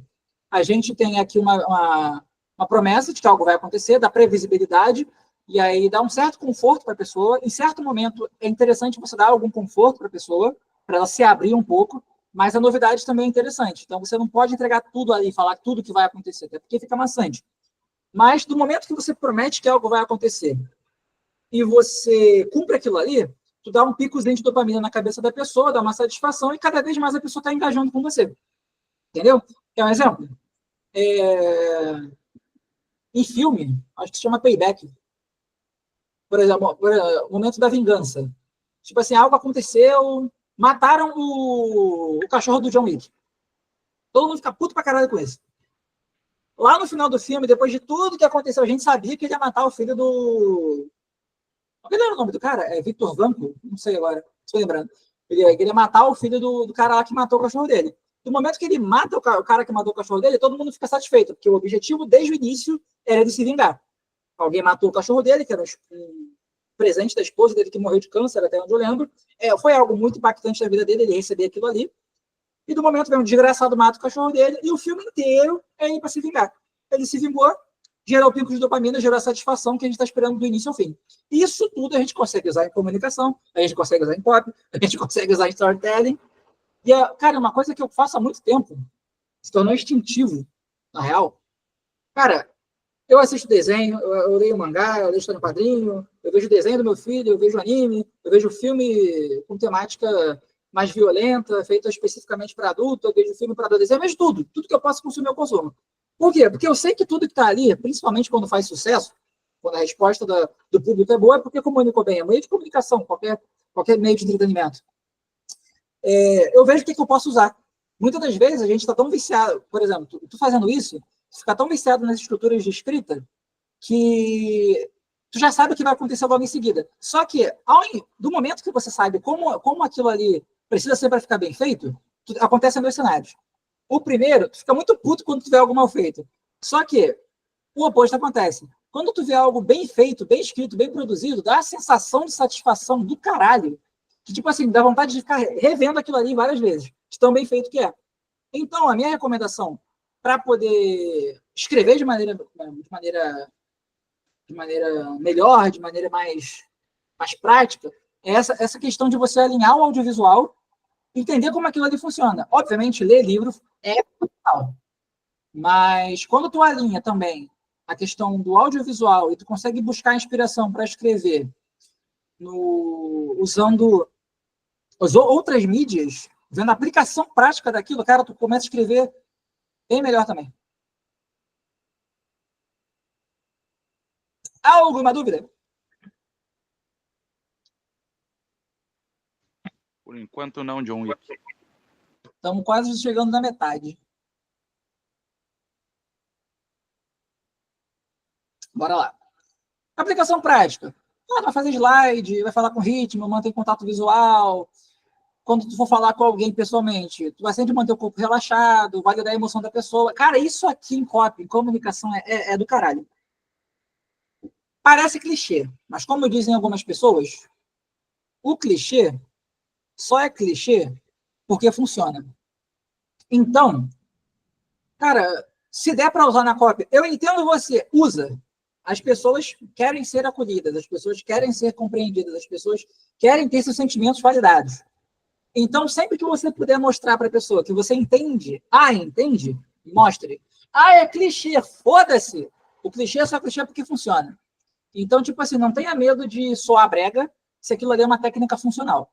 A gente tem aqui uma promessa de que algo vai acontecer, dá previsibilidade, e aí dá um certo conforto para a pessoa. Em certo momento, é interessante você dar algum conforto para a pessoa, para ela se abrir um pouco, mas a novidade também é interessante. Então, você não pode entregar tudo ali, falar tudo que vai acontecer, até porque fica maçante. Mas, do momento que você promete que algo vai acontecer e você cumpre aquilo ali, tu dá um picozinho de dopamina na cabeça da pessoa, dá uma satisfação e cada vez mais a pessoa está engajando com você. Entendeu? Quer um exemplo? Em filme, acho que se chama Payback. Por exemplo, o momento da vingança. Tipo assim, algo aconteceu, mataram o cachorro do John Wick. Todo mundo fica puto pra caralho com isso. Lá no final do filme, depois de tudo que aconteceu, a gente sabia que ele ia matar o filho do... Qual era o nome do cara? É Victor Blanco? Não sei agora, estou lembrando. Ele ia matar o filho do cara lá que matou o cachorro dele. Do momento que ele mata o cara que matou o cachorro dele, todo mundo fica satisfeito, porque o objetivo, desde o início, era de se vingar. Alguém matou o cachorro dele, que era um presente da esposa dele, que morreu de câncer, até onde eu lembro. Foi algo muito impactante na vida dele, ele receber aquilo ali. E do momento vem um desgraçado mata o cachorro dele, e o filme inteiro é ele para se vingar. Ele se vingou, gerou o pico de dopamina, gerou a satisfação que a gente está esperando do início ao fim. Isso tudo a gente consegue usar em comunicação, a gente consegue usar em pop, a gente consegue usar em storytelling. E, cara, uma coisa que eu faço há muito tempo, se tornou instintivo, na real. Cara, eu assisto desenho, eu leio mangá, eu leio história em quadrinho, eu vejo desenho do meu filho, eu vejo anime, eu vejo filme com temática mais violenta, feito especificamente para adulto, eu vejo filme para adolescente, eu vejo tudo que eu posso consumir eu consumo. Por quê? Porque eu sei que tudo que está ali, principalmente quando faz sucesso, quando a resposta do público é boa, é porque comunicou bem. É meio de comunicação, qualquer meio de entretenimento. Eu vejo o que eu posso usar. Muitas das vezes a gente está tão viciado, por exemplo, tu fazendo isso, tu fica tão viciado nas estruturas de escrita que tu já sabe o que vai acontecer logo em seguida. Só que, do momento que você sabe como aquilo ali precisa ser para ficar bem feito, acontecem dois cenários. O primeiro, tu fica muito puto quando tu vê algo mal feito. Só que o oposto acontece. Quando tu vê algo bem feito, bem escrito, bem produzido, dá a sensação de satisfação do caralho. Que, tipo assim, dá vontade de ficar revendo aquilo ali várias vezes, de tão bem feito que é. Então, a minha recomendação para poder escrever de maneira melhor, de maneira mais prática, é essa questão de você alinhar o audiovisual, entender como aquilo ali funciona. Obviamente, ler livro é fundamental. Mas quando tu alinha também a questão do audiovisual e tu consegue buscar inspiração para escrever usando as outras mídias, vendo a aplicação prática daquilo, cara, tu começa a escrever bem melhor também. Há alguma dúvida? Por enquanto não, John Wick. Estamos quase chegando na metade. Bora lá. Aplicação prática. Vai fazer slide, vai falar com ritmo, mantém contato visual. Quando tu for falar com alguém pessoalmente, tu vai sempre manter o corpo relaxado, vai dar a emoção da pessoa. Cara, isso aqui em copy, em comunicação, é do caralho. Parece clichê, mas como dizem algumas pessoas, o clichê só é clichê porque funciona. Então, cara, se der para usar na cópia, eu entendo você, usa. As pessoas querem ser acolhidas, as pessoas querem ser compreendidas, as pessoas querem ter seus sentimentos validados. Então, sempre que você puder mostrar para a pessoa que você entende, entende? Mostre. É clichê, foda-se. O clichê é só clichê porque funciona. Então, tipo assim, não tenha medo de soar brega se aquilo ali é uma técnica funcional.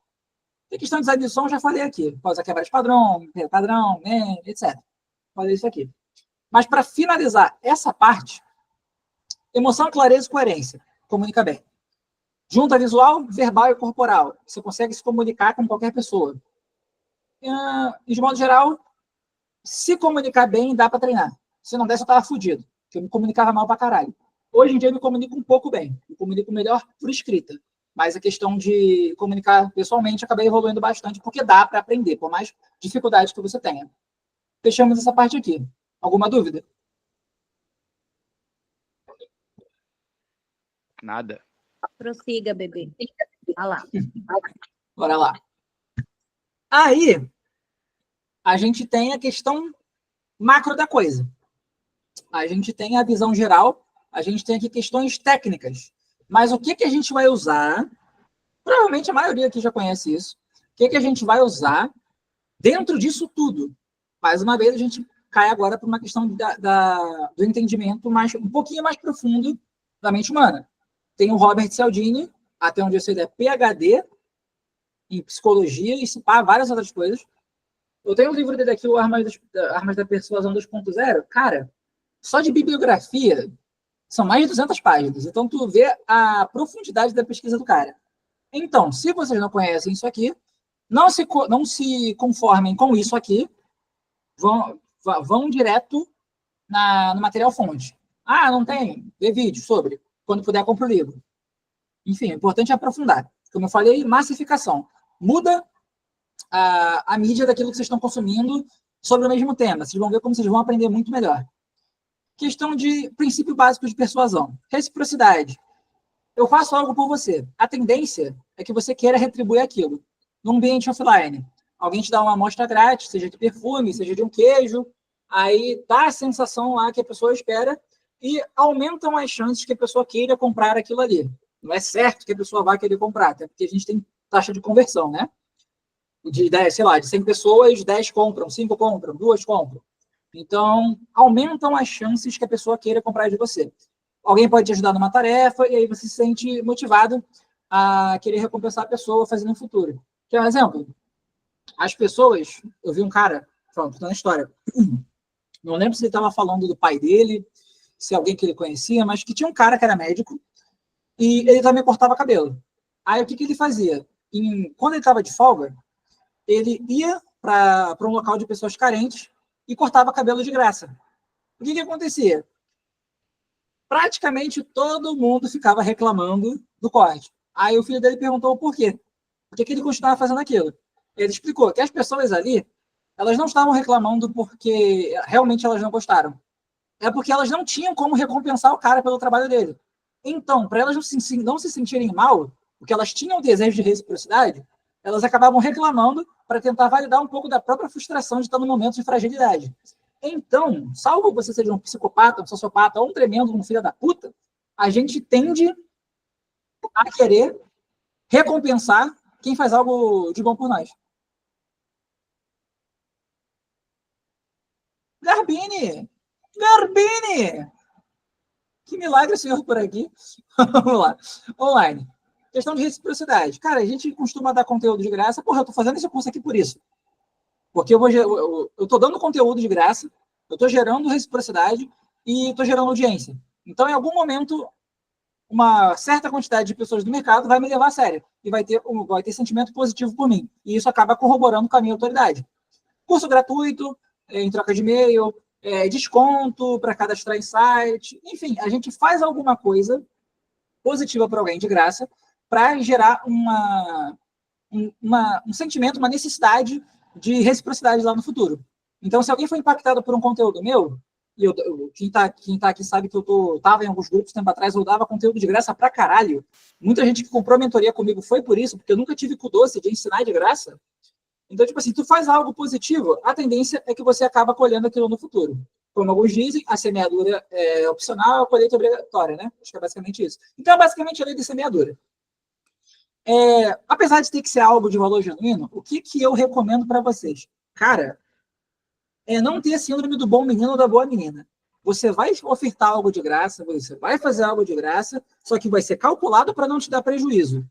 Tem questão de design de som, já falei aqui. Pode usar quebra de padrão, etc. Fazer isso aqui. Mas para finalizar essa parte, emoção, clareza e coerência. Comunica bem. Junta visual, verbal e corporal. Você consegue se comunicar com qualquer pessoa. De modo geral, se comunicar bem, dá para treinar. Se não desse, eu tava fudido. Porque eu me comunicava mal pra caralho. Hoje em dia, eu me comunico um pouco bem. Me comunico melhor por escrita. Mas a questão de comunicar pessoalmente, acabei evoluindo bastante, porque dá para aprender, por mais dificuldade que você tenha. Fechamos essa parte aqui. Alguma dúvida? Nada. Prossiga, bebê. Olha lá. Bora lá. Aí, a gente tem a questão macro da coisa. A gente tem a visão geral, a gente tem aqui questões técnicas. Mas o que a gente vai usar? Provavelmente a maioria aqui já conhece isso. O que a gente vai usar dentro disso tudo? Mais uma vez, a gente cai agora para uma questão do entendimento um pouquinho mais profundo da mente humana. Tem o Robert Cialdini, até onde eu sei, ele é PhD em psicologia e se pá, várias outras coisas. Eu tenho um livro dele aqui, o Armas da Persuasão 2.0. Cara, só de bibliografia são mais de 200 páginas. Então, tu vê a profundidade da pesquisa do cara. Então, se vocês não conhecem isso aqui, não se conformem com isso aqui, vão direto no material fonte. Não tem? Vê vídeo sobre. Quando puder, compra o livro. Enfim, o importante é aprofundar. Como eu falei, massificação. Muda a mídia daquilo que vocês estão consumindo, sobre o mesmo tema. Vocês vão ver como vocês vão aprender muito melhor. Questão de princípio básico de persuasão. Reciprocidade. Eu faço algo por você. A tendência é que você queira retribuir aquilo. No ambiente offline, alguém te dá uma amostra grátis, seja de perfume, seja de um queijo, aí dá a sensação lá que a pessoa espera e aumentam as chances que a pessoa queira comprar aquilo ali. Não é certo que a pessoa vai querer comprar, até porque a gente tem taxa de conversão, né? De 10, sei lá, de 100 pessoas, 10 compram, 5 compram, 2 compram. Então, aumentam as chances que a pessoa queira comprar de você. Alguém pode te ajudar numa tarefa e aí você se sente motivado a querer recompensar a pessoa fazendo no futuro. Quer um exemplo? As pessoas... Eu vi um cara, falando na história, não lembro se ele estava falando do pai dele, se é alguém que ele conhecia, mas que tinha um cara que era médico e ele também cortava cabelo. Aí o que ele fazia? Quando ele estava de folga, ele ia para um local de pessoas carentes e cortava cabelo de graça. O que acontecia? Praticamente todo mundo ficava reclamando do corte. Aí o filho dele perguntou o porquê. Por que ele continuava fazendo aquilo? Ele explicou que as pessoas ali, elas não estavam reclamando porque realmente elas não gostaram. É porque elas não tinham como recompensar o cara pelo trabalho dele. Então, para elas não se sentirem mal, porque elas tinham o desejo de reciprocidade, elas acabavam reclamando para tentar validar um pouco da própria frustração de estar no momento de fragilidade. Então, salvo você seja um psicopata, um sociopata ou um tremendo, um filho da puta, a gente tende a querer recompensar quem faz algo de bom por nós. Garbini! Garbini! Que milagre, senhor, por aqui. Vamos lá. Online. Questão de reciprocidade. Cara, a gente costuma dar conteúdo de graça. Porra, eu tô fazendo esse curso aqui por isso. Porque eu tô dando conteúdo de graça, eu tô gerando reciprocidade e tô gerando audiência. Então, em algum momento, uma certa quantidade de pessoas do mercado vai me levar a sério e vai ter sentimento positivo por mim. E isso acaba corroborando com a minha autoridade. Curso gratuito, em troca de e-mail, desconto para cadastrar em site. Enfim, a gente faz alguma coisa positiva para alguém de graça para gerar um sentimento, uma necessidade de reciprocidade lá no futuro. Então, se alguém foi impactado por um conteúdo meu, e quem tá aqui sabe que eu tava em alguns grupos tempo atrás, eu dava conteúdo de graça pra caralho. Muita gente que comprou mentoria comigo foi por isso, porque eu nunca tive cu doce de ensinar de graça. Então, tipo assim, tu faz algo positivo, a tendência é que você acaba colhendo aquilo no futuro. Como alguns dizem, a semeadura é opcional, a colheita é obrigatória, né? Acho que é basicamente isso. Então, é basicamente a lei da semeadura. Apesar de ter que ser algo de valor genuíno, o que eu recomendo para vocês? Cara, não ter síndrome do bom menino ou da boa menina. Você vai ofertar algo de graça, você vai fazer algo de graça, só que vai ser calculado para não te dar prejuízo.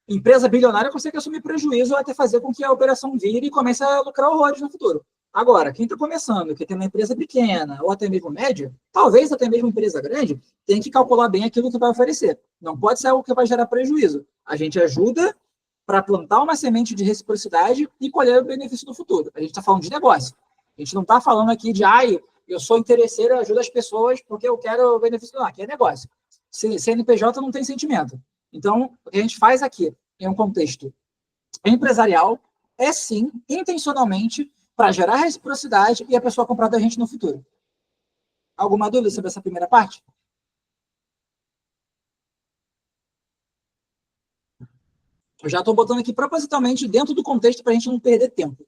Empresa bilionária consegue assumir prejuízo até fazer com que a operação vire e comece a lucrar horrores no futuro. Agora, quem está começando, que tem uma empresa pequena ou até mesmo média, talvez até mesmo uma empresa grande, tem que calcular bem aquilo que vai oferecer. Não pode ser algo que vai gerar prejuízo. A gente ajuda para plantar uma semente de reciprocidade e colher o benefício no futuro. A gente está falando de negócio. A gente não está falando aqui de, eu sou interesseiro, eu ajudo as pessoas porque eu quero o benefício. Não, aqui é negócio. CNPJ não tem sentimento. Então, o que a gente faz aqui, em um contexto empresarial, é sim, intencionalmente, para gerar reciprocidade e a pessoa comprar da gente no futuro. Alguma dúvida sobre essa primeira parte? Eu já estou botando aqui propositalmente dentro do contexto para a gente não perder tempo.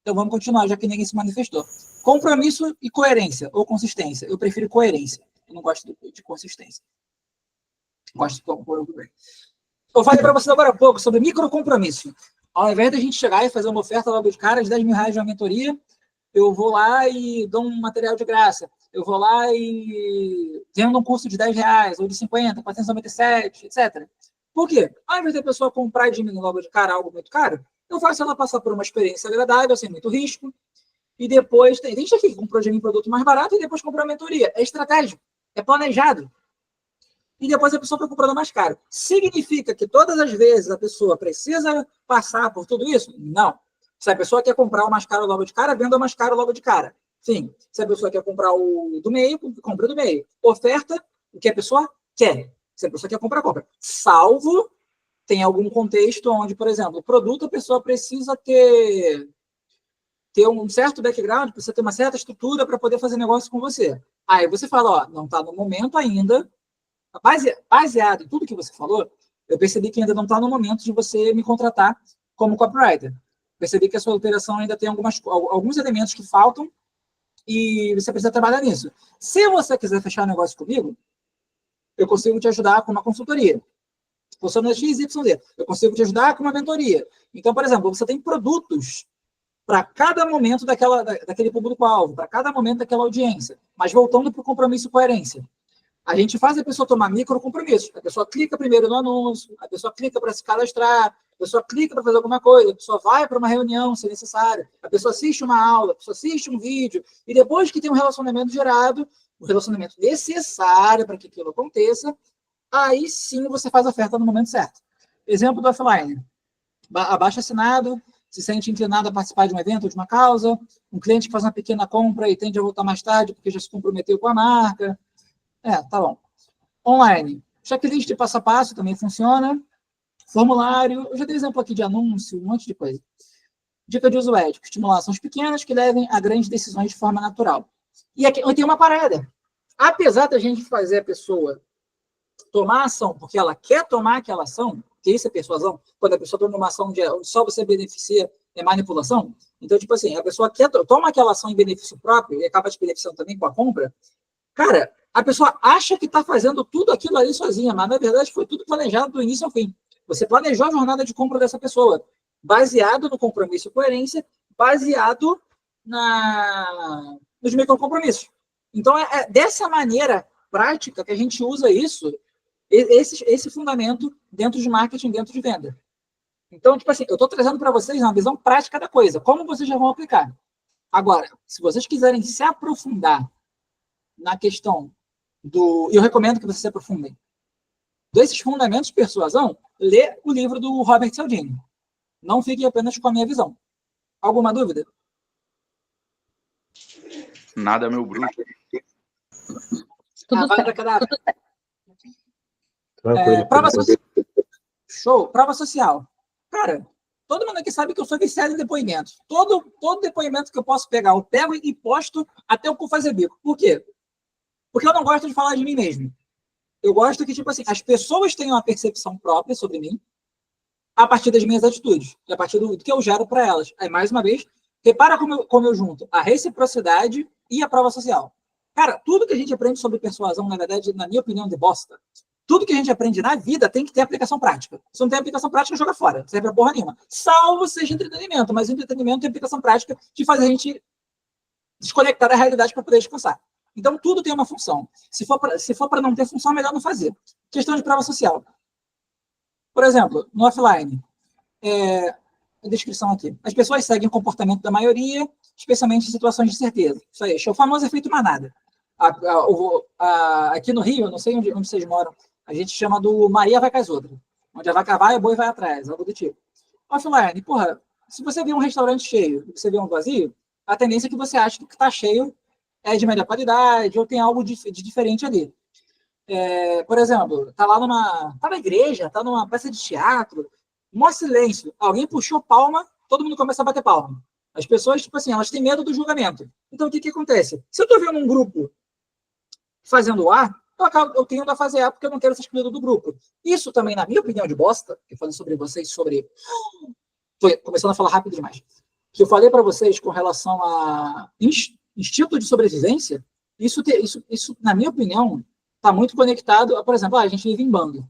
Então vamos continuar, já que ninguém se manifestou. Compromisso e coerência, ou consistência. Eu prefiro coerência. Eu não gosto de consistência. Gosto de compromisso. Eu falei para vocês agora há pouco sobre microcompromisso. Ao invés de a gente chegar e fazer uma oferta logo de cara de R$10.000 de uma mentoria, eu vou lá e dou um material de graça. Eu vou lá e vendo um curso de R$10, ou de 50, 497, etc. Por quê? Ao invés da pessoa comprar de mim logo de cara algo muito caro, eu faço ela passar por uma experiência agradável, sem muito risco, e depois... Tem gente aqui que comprou de mim produto mais barato e depois comprou a mentoria. É estratégico, é planejado. E depois a pessoa está comprando mais caro. Significa que todas as vezes a pessoa precisa passar por tudo isso? Não. Se a pessoa quer comprar o mais caro logo de cara, venda o mais caro logo de cara. Sim. Se a pessoa quer comprar o do meio, compra do meio. Oferta o que a pessoa quer. Se a pessoa quer comprar, compra. Salvo tem algum contexto onde, por exemplo, o produto a pessoa precisa ter ter um certo background, precisa ter uma certa estrutura para poder fazer negócio com você. Aí você fala, ó, não está no momento ainda, baseado em tudo que você falou, eu percebi que ainda não está no momento de você me contratar como copywriter. Percebi que a sua operação ainda tem alguns elementos que faltam e você precisa trabalhar nisso. Se você quiser fechar negócio comigo, eu consigo te ajudar com uma consultoria. Funciona XYZ. Eu consigo te ajudar com uma mentoria. Então, por exemplo, você tem produtos para cada momento daquele público-alvo, para cada momento daquela audiência. Mas voltando para o compromisso e coerência. A gente faz a pessoa tomar micro compromissos. A pessoa clica primeiro no anúncio, a pessoa clica para se cadastrar, a pessoa clica para fazer alguma coisa, a pessoa vai para uma reunião, se necessário, a pessoa assiste uma aula, a pessoa assiste um vídeo, e depois que tem um relacionamento gerado, o relacionamento necessário para que aquilo aconteça, aí sim você faz a oferta no momento certo. Exemplo do offline. Abaixo assinado, se sente inclinado a participar de um evento ou de uma causa, um cliente que faz uma pequena compra e tende a voltar mais tarde porque já se comprometeu com a marca. Tá bom. Online. Checklist de passo a passo também funciona. Formulário. Eu já dei exemplo aqui de anúncio, um monte de coisa. Dica de uso ético. Estimulações pequenas que levem a grandes decisões de forma natural. E aqui eu tenho uma parada. Apesar da gente fazer a pessoa tomar ação porque ela quer tomar aquela ação, que isso é persuasão, quando a pessoa toma uma ação onde só você beneficia, é manipulação. Então, tipo assim, a pessoa toma aquela ação em benefício próprio e acaba te beneficiando também com a compra. Cara, a pessoa acha que está fazendo tudo aquilo ali sozinha, mas na verdade foi tudo planejado do início ao fim. Você planejou a jornada de compra dessa pessoa, baseado no compromisso e coerência, baseado nos microcompromissos. Então, é dessa maneira prática que a gente usa esse fundamento dentro de marketing, dentro de venda. Então, tipo assim, eu estou trazendo para vocês uma visão prática da coisa, como vocês já vão aplicar. Agora, se vocês quiserem se aprofundar na questão eu recomendo que vocês se aprofundem desses fundamentos de persuasão, lê o livro do Robert Cialdini. Não fiquem apenas com a minha visão. Alguma dúvida? Nada, meu bruto. Tudo certo. Prova social. Show. Prova social. Cara, todo mundo aqui sabe que eu sou viciado em depoimentos. Todo depoimento que eu posso pegar, eu pego e posto até o cu fazer bico. Por quê? Porque eu não gosto de falar de mim mesmo. Eu gosto que, tipo assim, as pessoas tenham uma percepção própria sobre mim a partir das minhas atitudes, a partir do que eu gero para elas. Aí, mais uma vez, repara como eu junto a reciprocidade e a prova social. Cara, tudo que a gente aprende sobre persuasão, na verdade, na minha opinião, de bosta. Tudo que a gente aprende na vida tem que ter aplicação prática. Se não tem aplicação prática, joga fora. Não serve pra porra nenhuma. Salvo seja entretenimento. Mas o entretenimento tem aplicação prática de fazer a gente desconectar da realidade para poder descansar. Então, tudo tem uma função. Se for para não ter função, é melhor não fazer. Questão de prova social. Por exemplo, no offline, a descrição aqui. As pessoas seguem o comportamento da maioria, especialmente em situações de certeza. Isso aí, o famoso efeito manada. Aqui no Rio, eu não sei onde vocês moram, a gente chama do Maria vai com as outras. Onde a vaca vai, o boi vai atrás, algo do tipo. Offline, porra, se você vê um restaurante cheio e você vê um vazio, a tendência é que você ache que o que está cheio é de melhor qualidade ou tem algo de diferente ali. Por exemplo, tá na igreja, tá numa peça de teatro, maior silêncio, alguém puxou palma, todo mundo começa a bater palma. As pessoas, tipo assim, elas têm medo do julgamento. Então, o que acontece? Se eu tô vendo um grupo fazendo A, eu tenho a fazer A porque eu não quero ser excluído do grupo. Isso também, na minha opinião de bosta, que eu falei sobre vocês, tô começando a falar rápido demais, que eu falei para vocês com relação a instinto de sobrevivência, isso, na minha opinião, está muito conectado a, por exemplo, a gente vive em bando.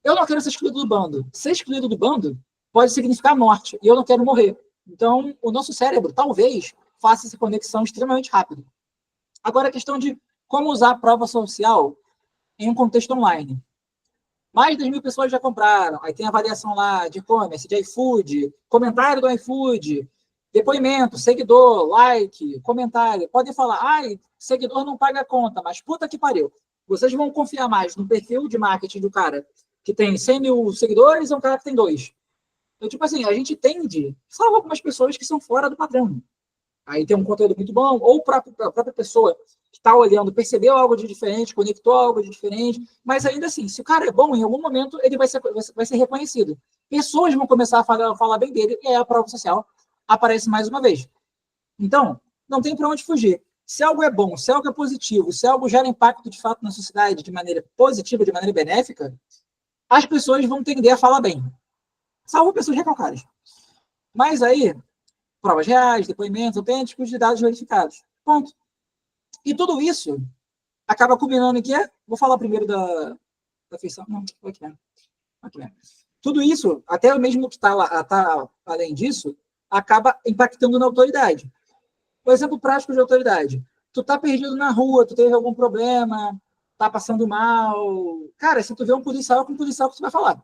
Eu não quero ser excluído do bando. Ser excluído do bando pode significar morte, e eu não quero morrer. Então, o nosso cérebro, talvez, faça essa conexão extremamente rápido. Agora, a questão de como usar a prova social em um contexto online. Mais de 10.000 pessoas já compraram, aí tem avaliação lá de e-commerce, de iFood, comentário do iFood, depoimento, seguidor, like, comentário. Podem falar, seguidor não paga a conta, mas puta que pariu. Vocês vão confiar mais no perfil de marketing do cara que tem 100.000 seguidores ou um cara que tem 2. Então, tipo assim, a gente tende, salvo algumas pessoas que são fora do padrão. Aí tem um conteúdo muito bom, ou a própria pessoa que está olhando, percebeu algo de diferente, conectou algo de diferente, mas ainda assim, se o cara é bom, em algum momento ele vai ser reconhecido. Pessoas vão começar a falar bem dele, e aí a prova social aparece mais uma vez. Então, não tem para onde fugir. Se algo é bom, se algo é positivo, se algo gera impacto de fato na sociedade de maneira positiva, de maneira benéfica, as pessoas vão tender a falar bem. Salvo pessoas recalcadas. Mas aí, provas reais, depoimentos autênticos de dados verificados. Ponto. E tudo isso acaba culminando em quê? Vou falar primeiro da feição. Não, aqui mesmo. Aqui mesmo. Tudo isso, até o mesmo que está além disso, acaba impactando na autoridade. Um exemplo prático de autoridade. Tu tá perdido na rua, tu teve algum problema, tá passando mal. Cara, se tu vê um policial, é com o policial que tu vai falar.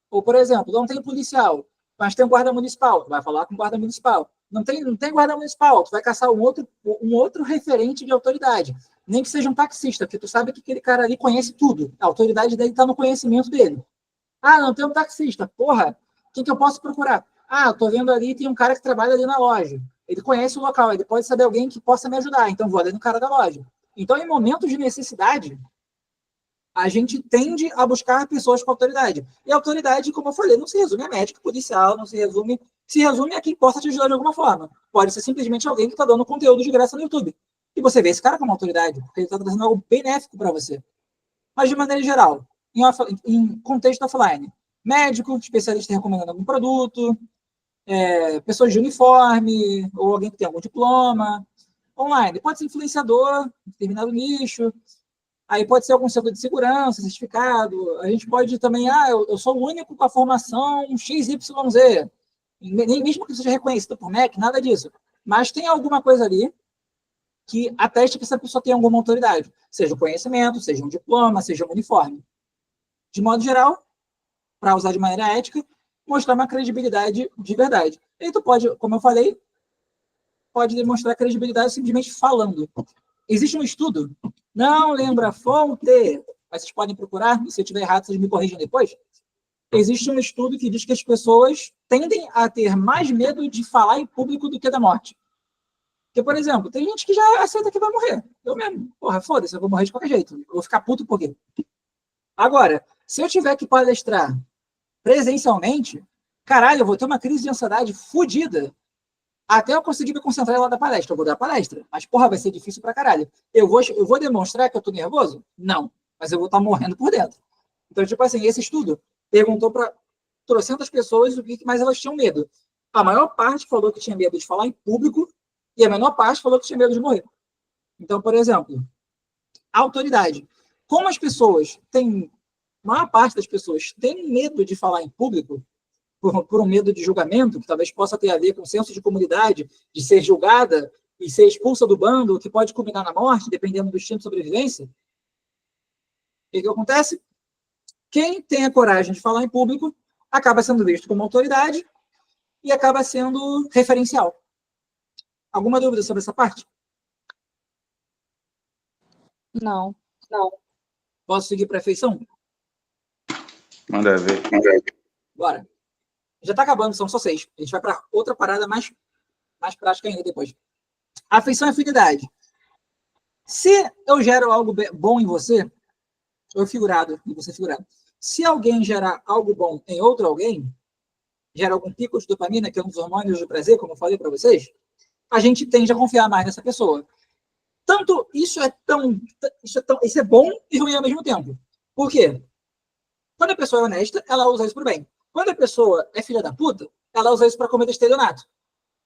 Ou, por exemplo, não tem policial, mas tem um guarda municipal, tu vai falar com o guarda municipal. Não tem guarda municipal, tu vai caçar um outro referente de autoridade. Nem que seja um taxista, porque tu sabe que aquele cara ali conhece tudo. A autoridade dele está no conhecimento dele. Ah, não tem um taxista. Porra, quem que eu posso procurar? Ah, tô vendo ali, tem um cara que trabalha ali na loja. Ele conhece o local, ele pode saber alguém que possa me ajudar. Então, vou ali no cara da loja. Então, em momentos de necessidade, a gente tende a buscar pessoas com autoridade. E a autoridade, como eu falei, não se resume a médico, policial, não se resume a quem possa te ajudar de alguma forma. Pode ser simplesmente alguém que está dando conteúdo de graça no YouTube. E você vê esse cara como autoridade, porque ele está trazendo algo benéfico para você. Mas, de maneira geral, em contexto offline, médico, especialista recomendando algum produto, pessoas de uniforme, ou alguém que tem algum diploma. Online, pode ser influenciador, determinado nicho. Aí pode ser algum setor de segurança, certificado. A gente pode também, eu sou o único com a formação XYZ. Nem mesmo que seja reconhecido por MEC, nada disso. Mas tem alguma coisa ali que ateste que essa pessoa tem alguma autoridade. Seja o conhecimento, seja um diploma, seja um uniforme. De modo geral, para usar de maneira ética, mostrar uma credibilidade de verdade. E tu pode, como eu falei, pode demonstrar credibilidade simplesmente falando. Existe um estudo, não lembro a fonte, mas vocês podem procurar, e se eu estiver errado, vocês me corrigem depois. Existe um estudo que diz que as pessoas tendem a ter mais medo de falar em público do que da morte. Porque, por exemplo, tem gente que já aceita que vai morrer. Eu mesmo, porra, foda-se, eu vou morrer de qualquer jeito. Eu vou ficar puto por quê? Agora, se eu tiver que palestrar presencialmente, caralho, eu vou ter uma crise de ansiedade fodida até eu conseguir me concentrar lá da palestra. Eu vou dar a palestra, mas, porra, vai ser difícil pra caralho. Eu vou demonstrar que eu tô nervoso? Não, mas eu vou estar morrendo por dentro. Então, tipo assim, esse estudo perguntou para trocentas pessoas o que mais elas tinham medo. A maior parte falou que tinha medo de falar em público e a menor parte falou que tinha medo de morrer. Então, por exemplo, a autoridade. Como as pessoas têm, a maior parte das pessoas tem medo de falar em público, por um medo de julgamento, que talvez possa ter a ver com o senso de comunidade, de ser julgada e ser expulsa do bando, que pode culminar na morte, dependendo do instinto de sobrevivência. O que acontece? Quem tem a coragem de falar em público acaba sendo visto como autoridade e acaba sendo referencial. Alguma dúvida sobre essa parte? Não. Posso seguir para a feição? Manda ver. Bora. Já está acabando, são só 6. A gente vai para outra parada mais prática ainda depois. Afeição e afinidade. Se eu gero algo bom em você, eu figurado, e você figurado. Se alguém gerar algo bom em outro alguém, gera algum pico de dopamina, que é um dos hormônios do prazer, como eu falei para vocês, a gente tende a confiar mais nessa pessoa. Tanto isso é bom e ruim ao mesmo tempo. Por quê? Quando a pessoa é honesta, ela usa isso para o bem. Quando a pessoa é filha da puta, ela usa isso para cometer estelionato.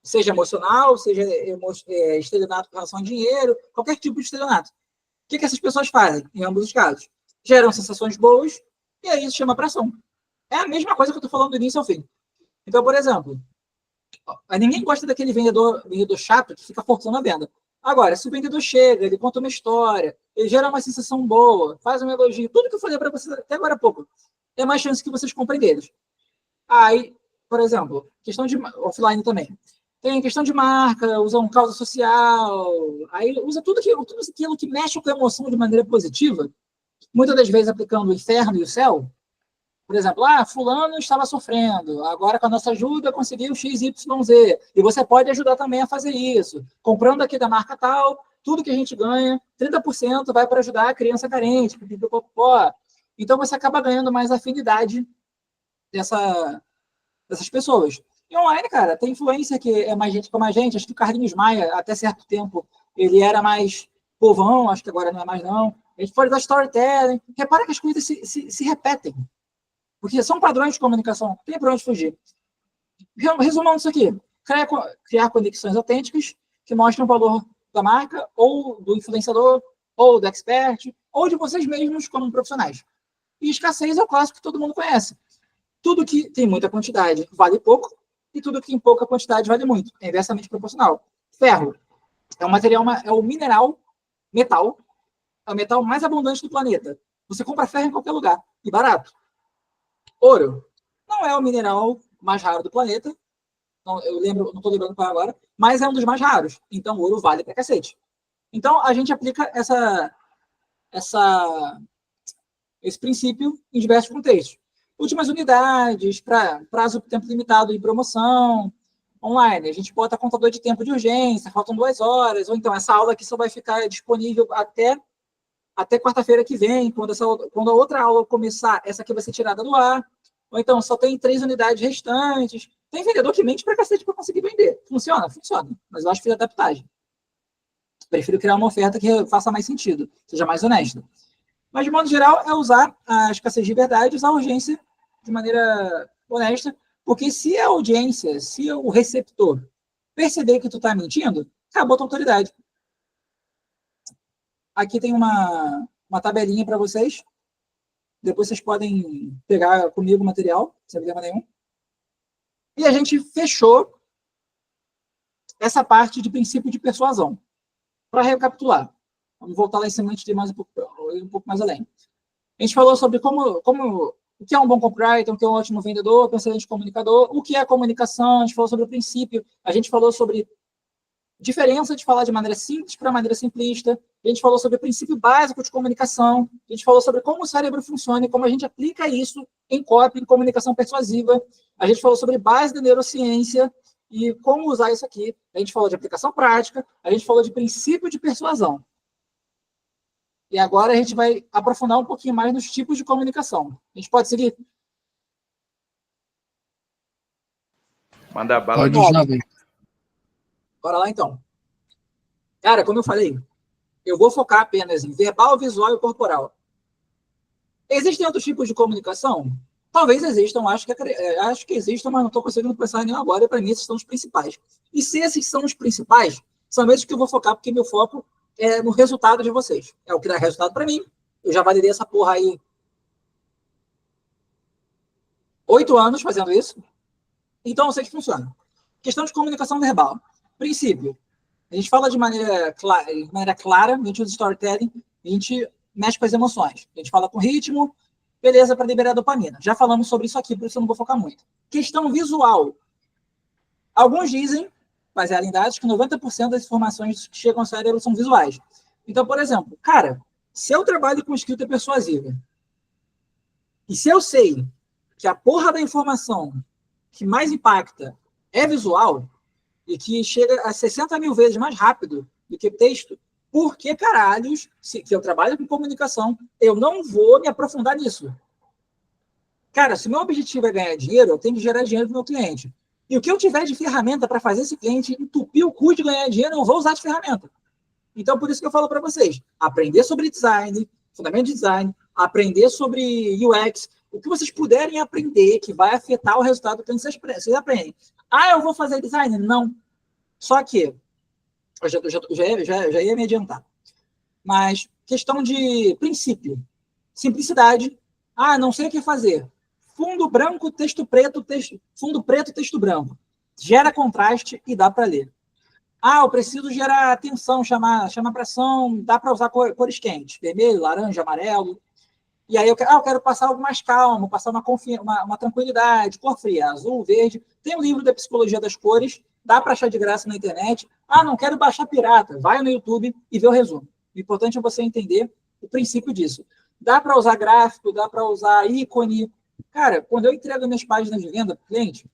Seja emocional, seja estelionato com relação a dinheiro, qualquer tipo de estelionato. O que essas pessoas fazem, em ambos os casos? Geram sensações boas e aí isso chama para ação. É a mesma coisa que eu estou falando do início ao fim. Então, por exemplo, ninguém gosta daquele vendedor chato que fica forçando a venda. Agora, se o vendedor chega, ele conta uma história, ele gera uma sensação boa, faz um elogio, tudo que eu falei para vocês até agora há pouco, é mais chance que vocês comprem deles. Aí, por exemplo, questão de offline também. Tem questão de marca, usa um causa social, aí usa tudo aquilo que mexe com a emoção de maneira positiva, muitas das vezes aplicando o inferno e o céu. Por exemplo, fulano estava sofrendo, agora com a nossa ajuda conseguiu XYZ, e você pode ajudar também a fazer isso. Comprando aqui da marca tal, tudo que a gente ganha, 30% vai para ajudar a criança carente. Então você acaba ganhando mais afinidade dessas pessoas. E online, cara, tem influência que é mais gente como a gente. Acho que o Carlinhos Maia, até certo tempo, ele era mais povão, acho que agora não é mais, não. A gente pode dar storytelling. Repara que as coisas se repetem. Porque são padrões de comunicação, não tem para onde fugir. Resumando isso aqui, criar conexões autênticas que mostram o valor da marca, ou do influenciador, ou do expert, ou de vocês mesmos como profissionais. E escassez é o clássico que todo mundo conhece. Tudo que tem muita quantidade vale pouco, e tudo que tem pouca quantidade vale muito. É inversamente proporcional. Ferro é um material, é o mineral, metal, é o metal mais abundante do planeta. Você compra ferro em qualquer lugar, e barato. Ouro não é o mineral mais raro do planeta, não estou lembrando qual agora, mas é um dos mais raros. Então, ouro vale pra cacete. Então, a gente aplica esse princípio em diversos contextos. Últimas unidades, prazo tempo limitado de promoção, online. A gente bota contador de tempo de urgência, faltam 2 horas, ou então essa aula aqui só vai ficar disponível até quarta-feira que vem, quando a outra aula começar, essa aqui vai ser tirada do ar. Ou então, só tem 3 unidades restantes. Tem vendedor que mente pra cacete para conseguir vender. Funciona? Funciona. Mas eu acho que é adaptagem. Prefiro criar uma oferta que faça mais sentido, seja mais honesta. Mas, de modo geral, é usar a escassez de verdade, usar a urgência de maneira honesta, porque se a audiência, se o receptor perceber que tu está mentindo, acabou a tua autoridade. Aqui tem uma tabelinha para vocês. Depois vocês podem pegar comigo o material, sem problema nenhum. E a gente fechou essa parte de princípio de persuasão. Para recapitular, vamos voltar lá em cima antes de mais um pouco mais além. A gente falou sobre o que é um bom copywriter, o que é um ótimo vendedor, um excelente comunicador, o que é a comunicação, a gente falou sobre o princípio, a gente falou sobre diferença de falar de maneira simples para maneira simplista, a gente falou sobre o princípio básico de comunicação, a gente falou sobre como o cérebro funciona e como a gente aplica isso em copy, em comunicação persuasiva, a gente falou sobre base da neurociência e como usar isso aqui, a gente falou de aplicação prática, a gente falou de princípio de persuasão. E agora a gente vai aprofundar um pouquinho mais nos tipos de comunicação. A gente pode seguir? Manda bala. Pode já, velho. Bora lá, então. Cara, como eu falei, eu vou focar apenas em verbal, visual e corporal. Existem outros tipos de comunicação? Talvez existam, acho que existam, mas não estou conseguindo pensar em nenhum agora, e para mim esses são os principais. E se esses são os principais, são esses que eu vou focar, porque meu foco é no resultado de vocês. É o que dá resultado para mim. Eu já validei essa porra aí 8 anos fazendo isso. Então eu sei que funciona. Questão de comunicação verbal. Princípio. A gente fala de maneira clara, a gente usa storytelling, a gente mexe com as emoções. A gente fala com ritmo, beleza, para liberar dopamina. Já falamos sobre isso aqui, por isso eu não vou focar muito. Questão visual. Alguns dizem, baseado em dados, que 90% das informações que chegam ao cérebro são visuais. Então, por exemplo, cara, se eu trabalho com escrita persuasiva, e se eu sei que a porra da informação que mais impacta é visual, e que chega a 60 mil vezes mais rápido do que texto, por que caralhos, que eu trabalho com comunicação, eu não vou me aprofundar nisso? Cara, se o meu objetivo é ganhar dinheiro, eu tenho que gerar dinheiro para o meu cliente. E o que eu tiver de ferramenta para fazer esse cliente entupir o cu de ganhar dinheiro, eu vou usar de ferramenta. Então, por isso que eu falo para vocês, aprender sobre design, fundamento de design, aprender sobre UX, o que vocês puderem aprender que vai afetar o resultado do que vocês aprendem. Ah, eu vou fazer design? Não. Só que, eu já ia me adiantar. Mas, questão de princípio. Simplicidade. Ah, não sei o que fazer. Fundo branco, texto preto, fundo preto, texto branco. Gera contraste e dá para ler. Ah, eu preciso gerar atenção, chamar pressão, dá para usar cores quentes. Vermelho, laranja, amarelo. E aí eu quero passar algo mais calmo, passar uma tranquilidade, cor fria, azul, verde. Tem um livro da psicologia das cores, dá para achar de graça na internet. Ah, não quero baixar pirata. Vai no YouTube e vê o resumo. O importante é você entender o princípio disso. Dá para usar gráfico, dá para usar ícone. Cara, quando eu entrego minhas páginas de venda para o cliente,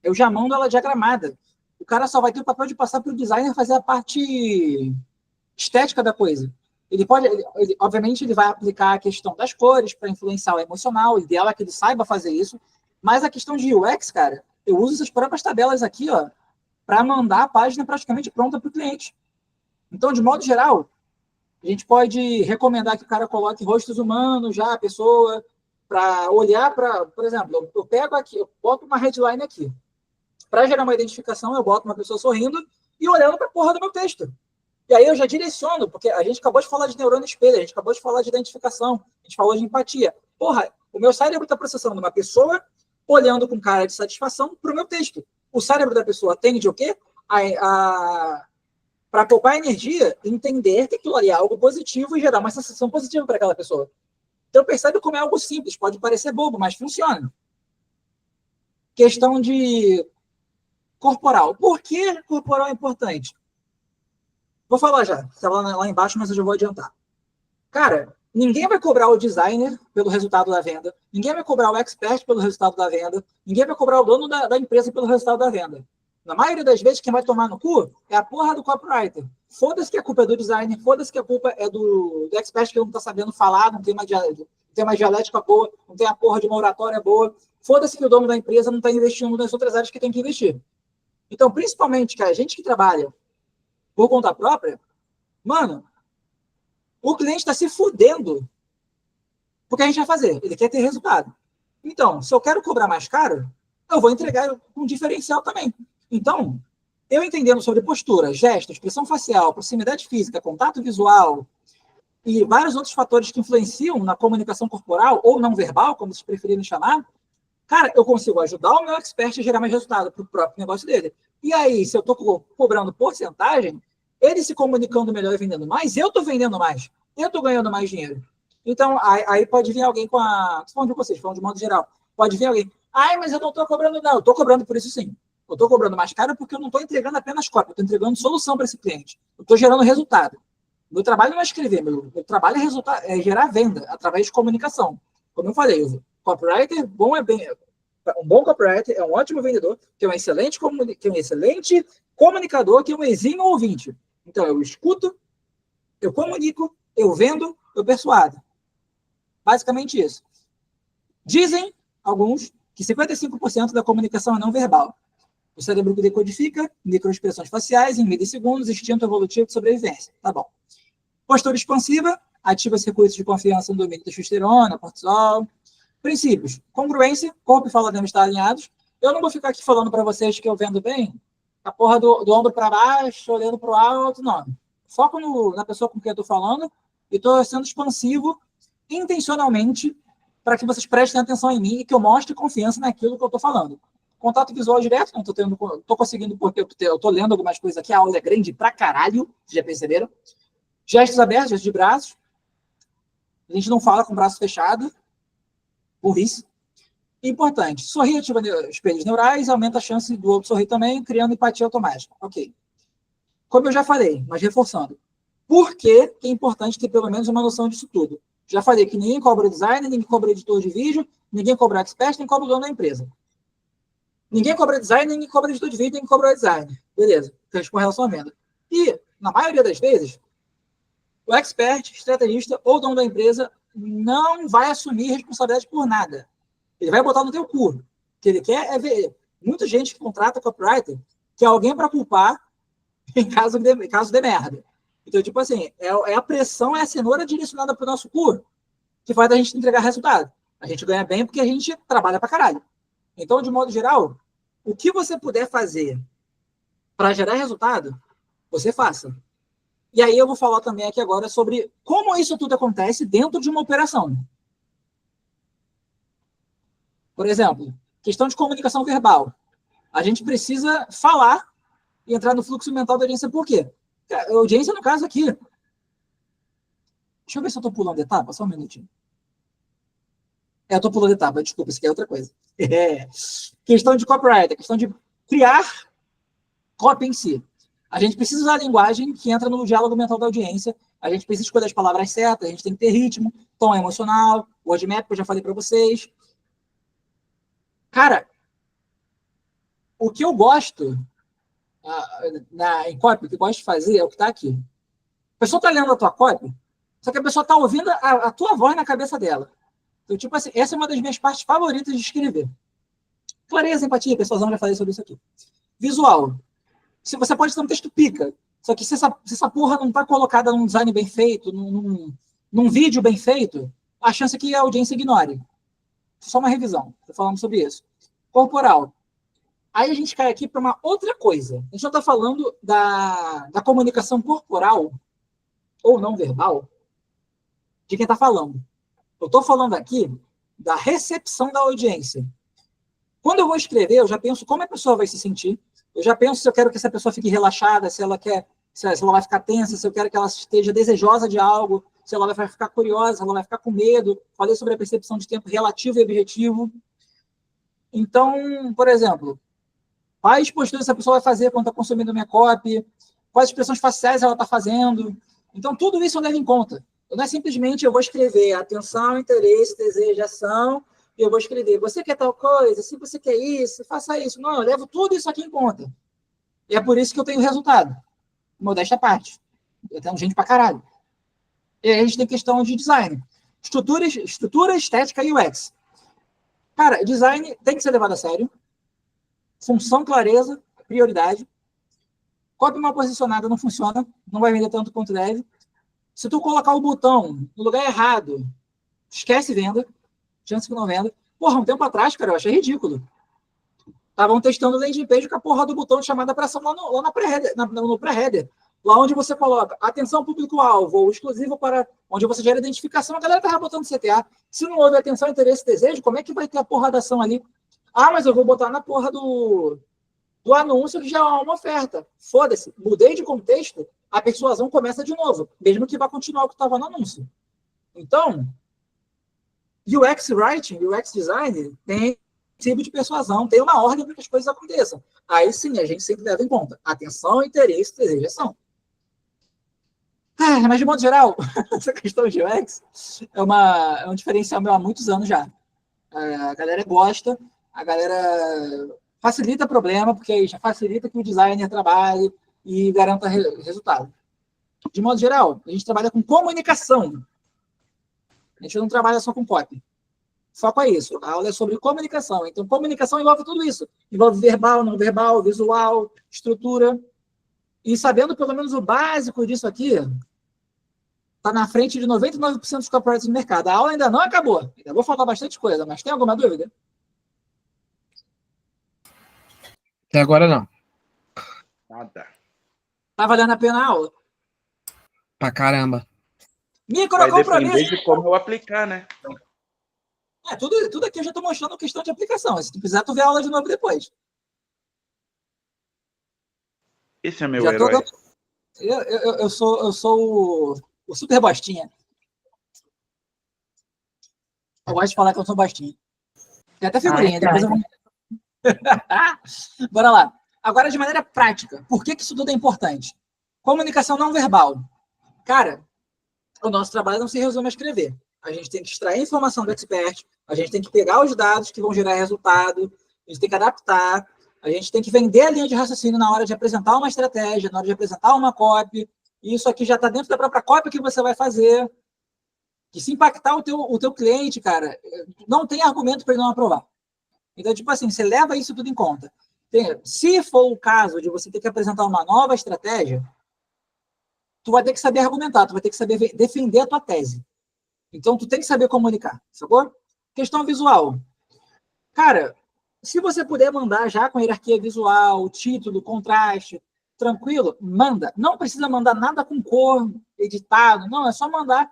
eu já mando ela diagramada. O cara só vai ter o papel de passar para o designer fazer a parte estética da coisa. Obviamente, ele vai aplicar a questão das cores para influenciar o emocional. O ideal é que ele saiba fazer isso. Mas a questão de UX, cara, eu uso essas próprias tabelas aqui, ó, para mandar a página praticamente pronta para o cliente. Então, de modo geral, a gente pode recomendar que o cara coloque rostos humanos já, a pessoa, para olhar para, por exemplo, eu pego aqui, eu boto uma headline aqui. Para gerar uma identificação, eu boto uma pessoa sorrindo e olhando para a porra do meu texto. E aí eu já direciono, porque a gente acabou de falar de neurônio espelho, a gente acabou de falar de identificação, a gente falou de empatia. Porra, o meu cérebro está processando uma pessoa olhando com cara de satisfação para o meu texto. O cérebro da pessoa tende o quê? Para poupar energia, entender que aquilo ali é algo positivo e gerar uma sensação positiva para aquela pessoa. Então percebe como é algo simples, pode parecer bobo, mas funciona. Questão de corporal. Por que corporal é importante? Vou falar já, estava lá embaixo, mas eu já vou adiantar. Cara, ninguém vai cobrar o designer pelo resultado da venda, ninguém vai cobrar o expert pelo resultado da venda, ninguém vai cobrar o dono da empresa pelo resultado da venda. Na maioria das vezes, quem vai tomar no cu é a porra do copywriter. Foda-se que a culpa é do designer, foda-se que a culpa é do expert que não tá sabendo falar, não tem uma dialética boa, não tem a porra de uma oratória boa. Foda-se que o dono da empresa não está investindo nas outras áreas que tem que investir. Então, principalmente, cara, a gente que trabalha por conta própria, mano, o cliente está se fudendo porque a gente vai fazer. Ele quer ter resultado. Então, se eu quero cobrar mais caro, eu vou entregar um diferencial também. Então, eu entendendo sobre postura, gesto, expressão facial, proximidade física, contato visual e vários outros fatores que influenciam na comunicação corporal ou não verbal, como vocês preferirem chamar, cara, eu consigo ajudar o meu expert a gerar mais resultado para o próprio negócio dele. E aí, se eu estou cobrando porcentagem, ele se comunicando melhor e vendendo mais, eu estou vendendo mais. Eu estou ganhando mais dinheiro. Então, aí pode vir alguém com a... Estou falando de vocês, falando de modo geral. Pode vir alguém, mas eu não estou cobrando, não. Eu estou cobrando por isso sim. Eu estou cobrando mais caro porque eu não estou entregando apenas cópia, eu estou entregando solução para esse cliente. Eu estou gerando resultado. Meu trabalho não é escrever, meu trabalho é gerar venda através de comunicação. Como eu falei, o copywriter um bom copywriter é um ótimo vendedor, que é um excelente comunicador, que é um exímio ouvinte. Então, eu escuto, eu comunico, eu vendo, eu persuado. Basicamente isso. Dizem alguns que 55% da comunicação é não verbal. O cérebro decodifica microexpressões faciais em milissegundos, instinto evolutivo de sobrevivência. Tá bom. Postura expansiva, ativa circuitos de confiança no domínio da testosterona, cortisol. Princípios. Congruência, corpo e fala devem estar alinhados. Eu não vou ficar aqui falando para vocês que eu vendo bem a porra do ombro para baixo, olhando para o alto, não. Foco na pessoa com quem eu estou falando e estou sendo expansivo intencionalmente para que vocês prestem atenção em mim e que eu mostre confiança naquilo que eu estou falando. Contato visual direto, não estou conseguindo porque eu estou lendo algumas coisas aqui, a aula é grande pra caralho, vocês já perceberam? Gestos abertos, gestos de braços. A gente não fala com o braço fechado. Burrice. Importante. Sorrir ativa espelhos neurais, aumenta a chance do outro sorrir também, criando empatia automática. Ok. Como eu já falei, mas reforçando. Por que é importante ter pelo menos uma noção disso tudo? Já falei que ninguém cobra designer, ninguém cobra editor de vídeo, ninguém cobra expert, ninguém cobra o dono da empresa. Ninguém cobra designer, ninguém cobra editor de vídeo, ninguém cobra designer. Beleza. Com relação à venda. E, na maioria das vezes, o expert, estrategista ou dono da empresa não vai assumir responsabilidade por nada. Ele vai botar no teu cu. O que ele quer é ver. Muita gente que contrata copywriter quer alguém para culpar em caso de merda. Então, tipo assim, é a pressão, é a cenoura direcionada para o nosso cu que faz a gente entregar resultado. A gente ganha bem porque a gente trabalha para caralho. Então, de modo geral, o que você puder fazer para gerar resultado, você faça. E aí eu vou falar também aqui agora sobre como isso tudo acontece dentro de uma operação. Por exemplo, questão de comunicação verbal. A gente precisa falar e entrar no fluxo mental da audiência. Por quê? A audiência, no caso aqui... Deixa eu ver se eu estou pulando etapa, só um minutinho. Eu estou pulando etapa, desculpa, isso aqui é outra coisa. Questão de copyright, questão de criar copy em si. A gente precisa usar a linguagem que entra no diálogo mental da audiência, a gente precisa escolher as palavras certas, a gente tem que ter ritmo, tom emocional, word map, que eu já falei para vocês. Cara, o que eu gosto em copy, o que eu gosto de fazer é o que está aqui. A pessoa está lendo a tua copy, só que a pessoa está ouvindo a tua voz na cabeça dela. Então, tipo assim, essa é uma das minhas partes favoritas de escrever. Clareza, empatia, persuasão, já falei sobre isso aqui. Visual. Se você pode ter um texto pica, só que se essa porra não está colocada num design bem feito, num vídeo bem feito, a chance é que a audiência ignore. Só uma revisão, estou falando sobre isso. Corporal. Aí a gente cai aqui para uma outra coisa. A gente não está falando da comunicação corporal ou não verbal de quem está falando. Eu estou falando aqui da recepção da audiência. Quando eu vou escrever, eu já penso como a pessoa vai se sentir. Eu já penso se eu quero que essa pessoa fique relaxada, se ela vai ficar tensa, se eu quero que ela esteja desejosa de algo, se ela vai ficar curiosa, se ela vai ficar com medo. Falei sobre a percepção de tempo relativo e objetivo. Então, por exemplo, quais posturas essa pessoa vai fazer quando está consumindo minha copy, quais expressões faciais ela está fazendo. Então, tudo isso eu levo em conta. Não é simplesmente eu vou escrever atenção, interesse, desejo, ação, e eu vou escrever, você quer tal coisa, se você quer isso, faça isso. Não, eu levo tudo isso aqui em conta. E é por isso que eu tenho resultado. Modéstia à parte. Eu tenho gente pra caralho. E aí a gente tem questão de design. Estrutura, estética e UX. Cara, design tem que ser levado a sério. Função, clareza, prioridade. Copy mal posicionada não funciona, não vai vender tanto quanto deve. Se tu colocar o botão no lugar errado, esquece venda, chance que não venda. Porra, um tempo atrás, cara, eu achei ridículo. Estavam testando landing page com a porra do botão de chamada para ação lá no pré-header. Lá onde você coloca atenção público-alvo ou exclusivo para onde você gera identificação, a galera estava botando CTA. Se não houve atenção, interesse, desejo, como é que vai ter a porra da ação ali? Ah, mas eu vou botar na porra do anúncio que já é uma oferta. Foda-se, mudei de contexto, a persuasão começa de novo, mesmo que vá continuar o que estava no anúncio. Então, UX Writing, UX Design, tem princípio de persuasão, tem uma ordem para que as coisas aconteçam. Aí sim, a gente sempre leva em conta atenção, interesse, desejo e ação. Mas de modo geral, essa questão de UX é um diferencial meu há muitos anos já. A galera gosta, a galera facilita o problema, porque aí já facilita que o designer trabalhe e garanta resultado. De modo geral, a gente trabalha com comunicação. A gente não trabalha só com copy. Foco é isso. A aula é sobre comunicação. Então, comunicação envolve tudo isso. Envolve verbal, não verbal, visual, estrutura. E sabendo pelo menos o básico disso aqui, está na frente de 99% dos corporates do mercado. A aula ainda não acabou. Ainda vou falar bastante coisa, mas tem alguma dúvida? Até agora não. Nada. Tá valendo a pena a aula? Pra caramba. Vai Microcompromisso. depender de como eu aplicar, né? Tudo aqui eu já estou mostrando questão de aplicação. Se tu quiser, tu vê a aula de novo depois. Esse é meu Já tô herói. eu sou o super bostinha. Eu gosto de falar que eu sou bostinha. Tem até figurinha, depois eu vou... Bora lá. Agora, de maneira prática, por que isso tudo é importante? Comunicação não verbal. Cara, o nosso trabalho não se resume a escrever. A gente tem que extrair informação do expert, a gente tem que pegar os dados que vão gerar resultado, a gente tem que adaptar, a gente tem que vender a linha de raciocínio na hora de apresentar uma estratégia, na hora de apresentar uma copy. E isso aqui já está dentro da própria copy que você vai fazer. Que se impactar o teu cliente, cara, não tem argumento para ele não aprovar. Então, tipo assim, você leva isso tudo em conta. Se for o caso de você ter que apresentar uma nova estratégia, tu vai ter que saber argumentar, tu vai ter que saber defender a tua tese. Então, tu tem que saber comunicar, sacou? Questão visual. Cara, se você puder mandar já com a hierarquia visual, título, contraste, tranquilo, manda. Não precisa mandar nada com cor, editado, não, é só mandar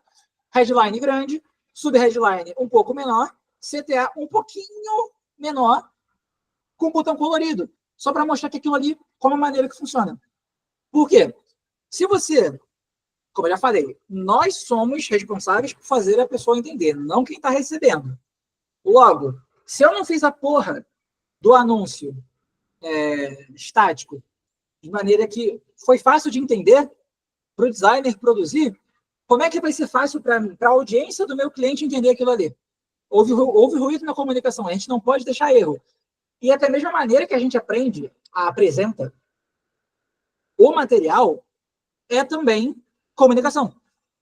headline grande, subheadline um pouco menor, CTA um pouquinho menor, com botão colorido, só para mostrar que aquilo ali, como a maneira que funciona. Por quê? Se você, como eu já falei, nós somos responsáveis por fazer a pessoa entender, não quem está recebendo. Logo, se eu não fiz a porra do anúncio estático, de maneira que foi fácil de entender para o designer produzir, como é que vai ser fácil para a audiência do meu cliente entender aquilo ali? Houve ruído na comunicação, a gente não pode deixar erro. E até mesmo a maneira que a gente apresenta o material é também comunicação.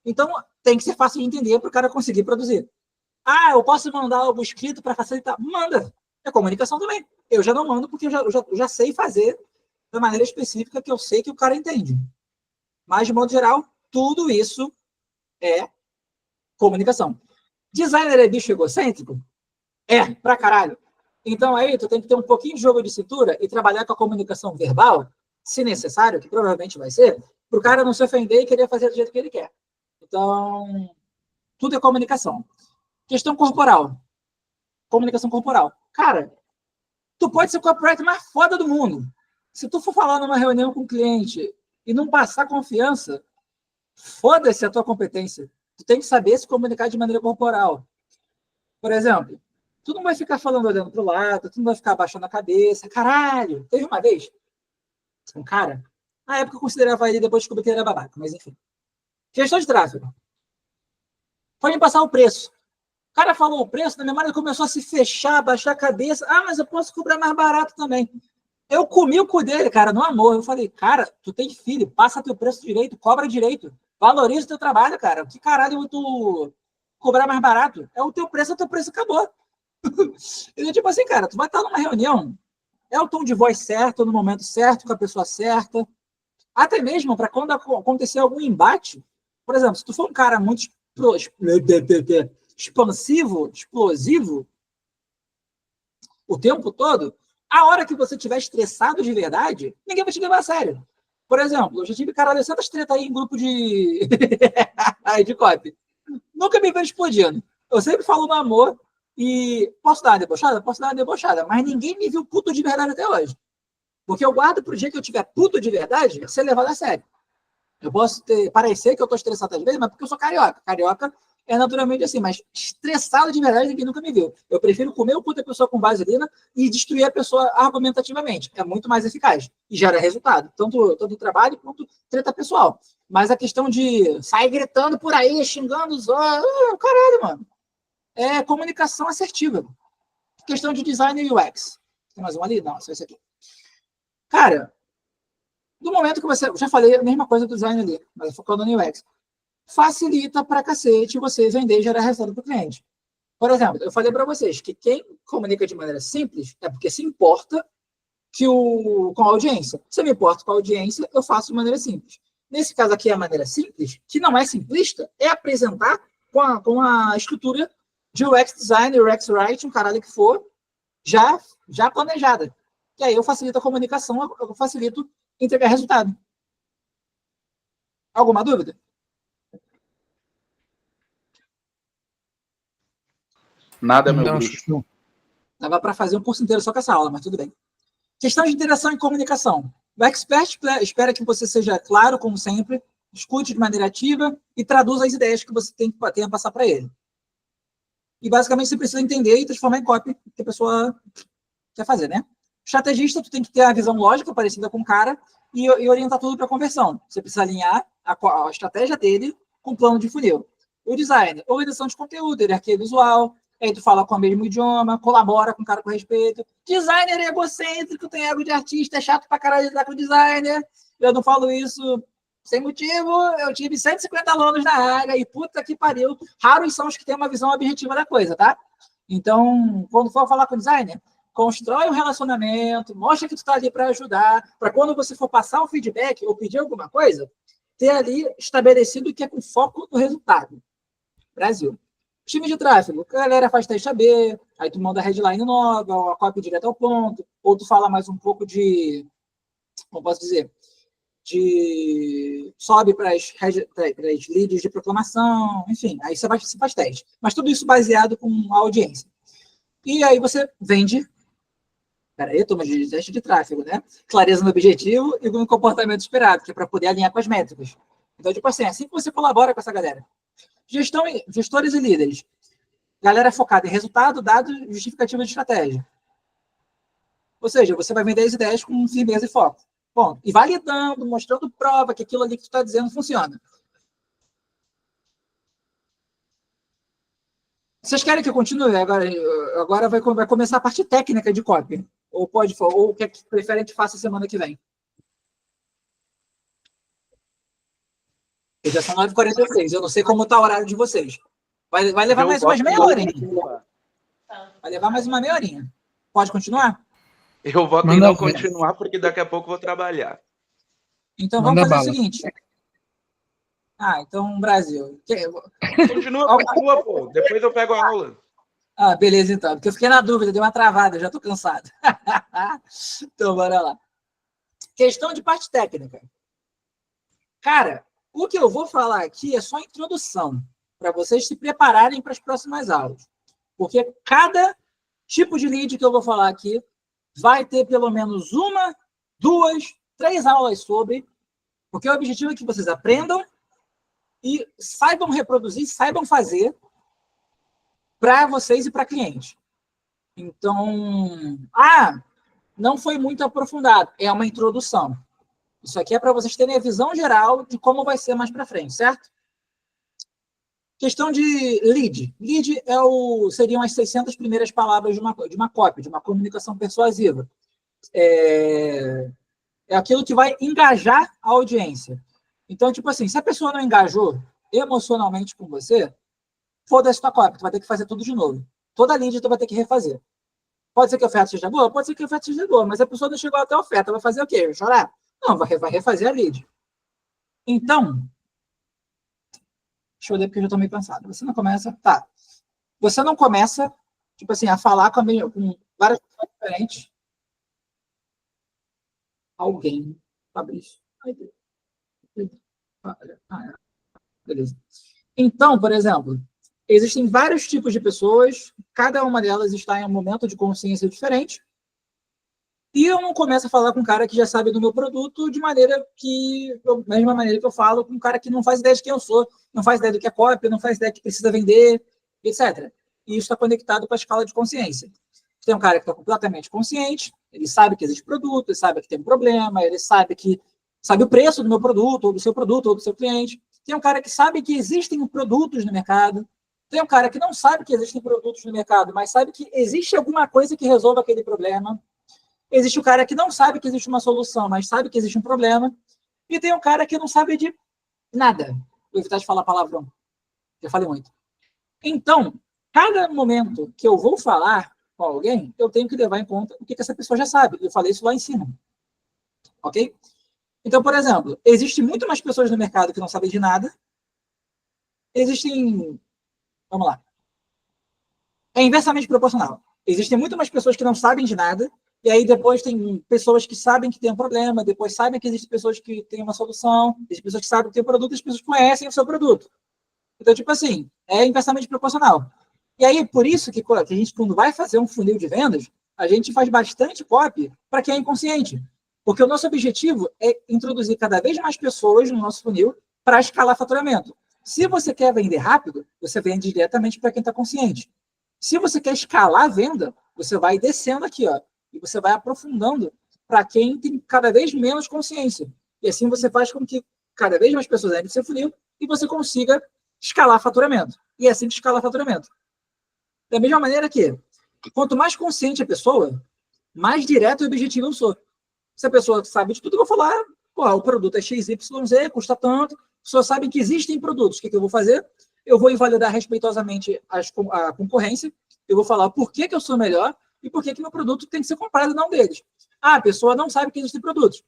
Então, tem que ser fácil de entender para o cara conseguir produzir. Ah, eu posso mandar algo escrito para facilitar? Manda. É comunicação também. eu já não mando porque eu já sei fazer da maneira específica que eu sei que o cara entende. Mas, de modo geral, tudo isso é comunicação. Designer é bicho egocêntrico? É, pra caralho. Então aí tu tem que ter um pouquinho de jogo de cintura e trabalhar com a comunicação verbal, se necessário, que provavelmente vai ser, pro cara não se ofender e querer fazer do jeito que ele quer. Então, tudo é comunicação. Questão corporal. Comunicação corporal. Cara, tu pode ser o copywriter mais foda do mundo. Se tu for falar numa reunião com o cliente e não passar confiança, foda-se a tua competência. Tu tem que saber se comunicar de maneira corporal. Por exemplo, tu não vai ficar falando olhando pro lado, tu não vai ficar abaixando a cabeça. Caralho! Teve uma vez, um cara, na época eu considerava ele, depois descobri que ele era babaca, mas enfim. Questão de tráfego. Foi me passar o preço. O cara falou o preço, na minha memória começou a se fechar, baixar a cabeça. Ah, mas eu posso cobrar mais barato também. Eu comi o cu dele, cara, no amor. Eu falei, cara, tu tem filho, passa teu preço direito, cobra direito. Valoriza o teu trabalho, cara. Que caralho tu cobrar mais barato? É o teu preço acabou. Eu, tipo assim, cara, tu vai estar numa reunião, é o tom de voz certo, no momento certo, com a pessoa certa. Até mesmo para quando acontecer algum embate. Por exemplo, se tu for um cara muito expansivo, explosivo, o tempo todo, a hora que você estiver estressado de verdade, ninguém vai te levar a sério. Por exemplo, eu já tive caralho tantas treta aí em grupo de de copy. Nunca me vejo explodindo. Eu sempre falo no amor e posso dar uma debochada? Posso dar uma debochada, mas ninguém me viu puto de verdade até hoje. Porque eu guardo pro dia que eu tiver puto de verdade ser levado a sério. Eu posso parecer que eu tô estressado às vezes, mas porque eu sou carioca. Carioca é naturalmente assim, mas estressado de verdade ninguém nunca me viu. Eu prefiro comer o cu da pessoa com vaselina e destruir a pessoa argumentativamente. É muito mais eficaz e gera resultado, tanto no trabalho quanto treta pessoal. Mas a questão de sair gritando por aí, xingando os outros, caralho, mano. É comunicação assertiva. Questão de design e UX. Tem mais um ali? Não, só esse aqui. Cara, no momento que você... Eu já falei a mesma coisa do design ali, mas focando no UX. Facilita pra cacete você vender e gerar resultado para o cliente. Por exemplo, eu falei para vocês que quem comunica de maneira simples é porque se importa com a audiência. Se eu me importo com a audiência, eu faço de maneira simples. Nesse caso aqui, a maneira simples, que não é simplista, é apresentar com a estrutura de UX design, UX writing, caralho que for, já planejada. E aí eu facilito a comunicação, eu facilito entregar resultado. Alguma dúvida? Nada, meu Não, bruxo. chuchu. Dava para fazer um curso inteiro só com essa aula, mas tudo bem. Questão de interação e comunicação. O expert espera que você seja claro, como sempre, escute de maneira ativa e traduza as ideias que você tem a passar para ele. E, basicamente, você precisa entender e transformar em copy que a pessoa quer fazer, né? Estrategista, tu tem que ter a visão lógica parecida com o cara e orientar tudo para conversão. Você precisa alinhar a estratégia dele com o plano de funil. O design, organização de conteúdo, hierarquia visual, aí tu fala com o mesmo idioma, colabora com o cara com respeito. Designer é egocêntrico, tem ego de artista, é chato pra caralho lidar com o designer. Eu não falo isso sem motivo. Eu tive 150 alunos na área e puta que pariu. Raros são os que têm uma visão objetiva da coisa, tá? Então, quando for falar com o designer, constrói um relacionamento, mostra que tu tá ali para ajudar, para quando você for passar um feedback ou pedir alguma coisa, ter ali estabelecido que é com foco no resultado. Brasil. Time de tráfego, a galera faz teste AB, aí tu manda a headline nova, ou a copy direto ao ponto, ou tu fala mais um pouco de, como posso dizer, sobe para as leads de proclamação, enfim, aí você faz teste. Mas tudo isso baseado com a audiência. E aí você vende, peraí, toma de teste de tráfego, né? Clareza no objetivo e no comportamento esperado, que é para poder alinhar com as métricas. Então, tipo assim que você colabora com essa galera. Gestores e líderes. Galera focada em resultado, dados, justificativa de estratégia. Ou seja, você vai vender as ideias com firmeza e foco. Bom, e validando, mostrando prova que aquilo ali que tu está dizendo funciona. Vocês querem que eu continue? Agora vai começar a parte técnica de copy. Ou o que é que preferem que faça semana que vem? Já são 9h46. Eu não sei como está o horário de vocês. Vai levar mais umas meia horinha. Vai levar mais uma meia horinha. Pode continuar? Eu voto em Manda não ver. continuar, porque daqui a pouco eu vou trabalhar. Então Manda vamos fazer bala. o seguinte. Então, Brasil. Continua, pô. Depois eu pego a aula. Beleza, então. Porque eu fiquei na dúvida, dei uma travada, já estou cansado. Então, bora lá. Questão de parte técnica. Cara, o que eu vou falar aqui é só introdução, para vocês se prepararem para as próximas aulas. Porque cada tipo de lead que eu vou falar aqui vai ter pelo menos 1, 2, 3 aulas sobre, porque o objetivo é que vocês aprendam e saibam reproduzir, saibam fazer para vocês e para cliente. Então, não foi muito aprofundado, é uma introdução. Isso aqui é para vocês terem a visão geral de como vai ser mais para frente, certo? Questão de lead. Lead seriam as 600 primeiras palavras de uma copy, de uma comunicação persuasiva. É aquilo que vai engajar a audiência. Então, tipo assim, se a pessoa não engajou emocionalmente com você, foda-se tua copy, tu vai ter que fazer tudo de novo. Toda lead tu vai ter que refazer. Pode ser que a oferta seja boa? Pode ser que a oferta seja boa, mas a pessoa não chegou até a oferta, vai fazer o quê? Vai chorar? Não, vai refazer a lead. Então, deixa eu ler porque eu já estou meio cansado. Você não começa... Você não começa, tipo assim, a falar com várias pessoas diferentes. Alguém. Fabrício. Beleza. Então, por exemplo, existem vários tipos de pessoas, cada uma delas está em um momento de consciência diferente, e eu não começo a falar com um cara que já sabe do meu produto da mesma maneira que eu falo com um cara que não faz ideia de quem eu sou, não faz ideia do que é cópia, não faz ideia do que precisa vender, etc. E isso está conectado com a escala de consciência. Tem um cara que está completamente consciente, ele sabe que existe produto, ele sabe que tem um problema, ele sabe o preço do meu produto, ou do seu produto, ou do seu cliente. Tem um cara que sabe que existem produtos no mercado. Tem um cara que não sabe que existem produtos no mercado, mas sabe que existe alguma coisa que resolva aquele problema. Existe o cara que não sabe que existe uma solução, mas sabe que existe um problema. E tem um cara que não sabe de nada. Vou evitar de falar palavrão. Já falei muito. Então, cada momento que eu vou falar com alguém, eu tenho que levar em conta o que essa pessoa já sabe. Eu falei isso lá em cima. Ok? Então, por exemplo, existem muito mais pessoas no mercado que não sabem de nada. Vamos lá. É inversamente proporcional. Existem muito mais pessoas que não sabem de nada, e aí depois tem pessoas que sabem que tem um problema, depois sabem que existem pessoas que têm uma solução, existem pessoas que sabem que tem um produto, e as pessoas conhecem o seu produto. Então, tipo assim, é inversamente proporcional. E aí, por isso que a gente, quando vai fazer um funil de vendas, a gente faz bastante copy para quem é inconsciente. Porque o nosso objetivo é introduzir cada vez mais pessoas no nosso funil para escalar faturamento. Se você quer vender rápido, você vende diretamente para quem está consciente. Se você quer escalar a venda, você vai descendo aqui, ó, e você vai aprofundando para quem tem cada vez menos consciência. E assim você faz com que cada vez mais pessoas entrem no seu funil e você consiga escalar faturamento. E é assim que escala faturamento. Da mesma maneira que, quanto mais consciente a pessoa, mais direto e objetivo eu sou. Se a pessoa sabe de tudo, eu vou falar, o produto é XYZ, custa tanto, as pessoas sabem que existem produtos, o que eu vou fazer? Eu vou invalidar respeitosamente a concorrência, eu vou falar por que eu sou melhor e por que meu produto tem que ser comprado, não deles. A pessoa não sabe que existem produtos,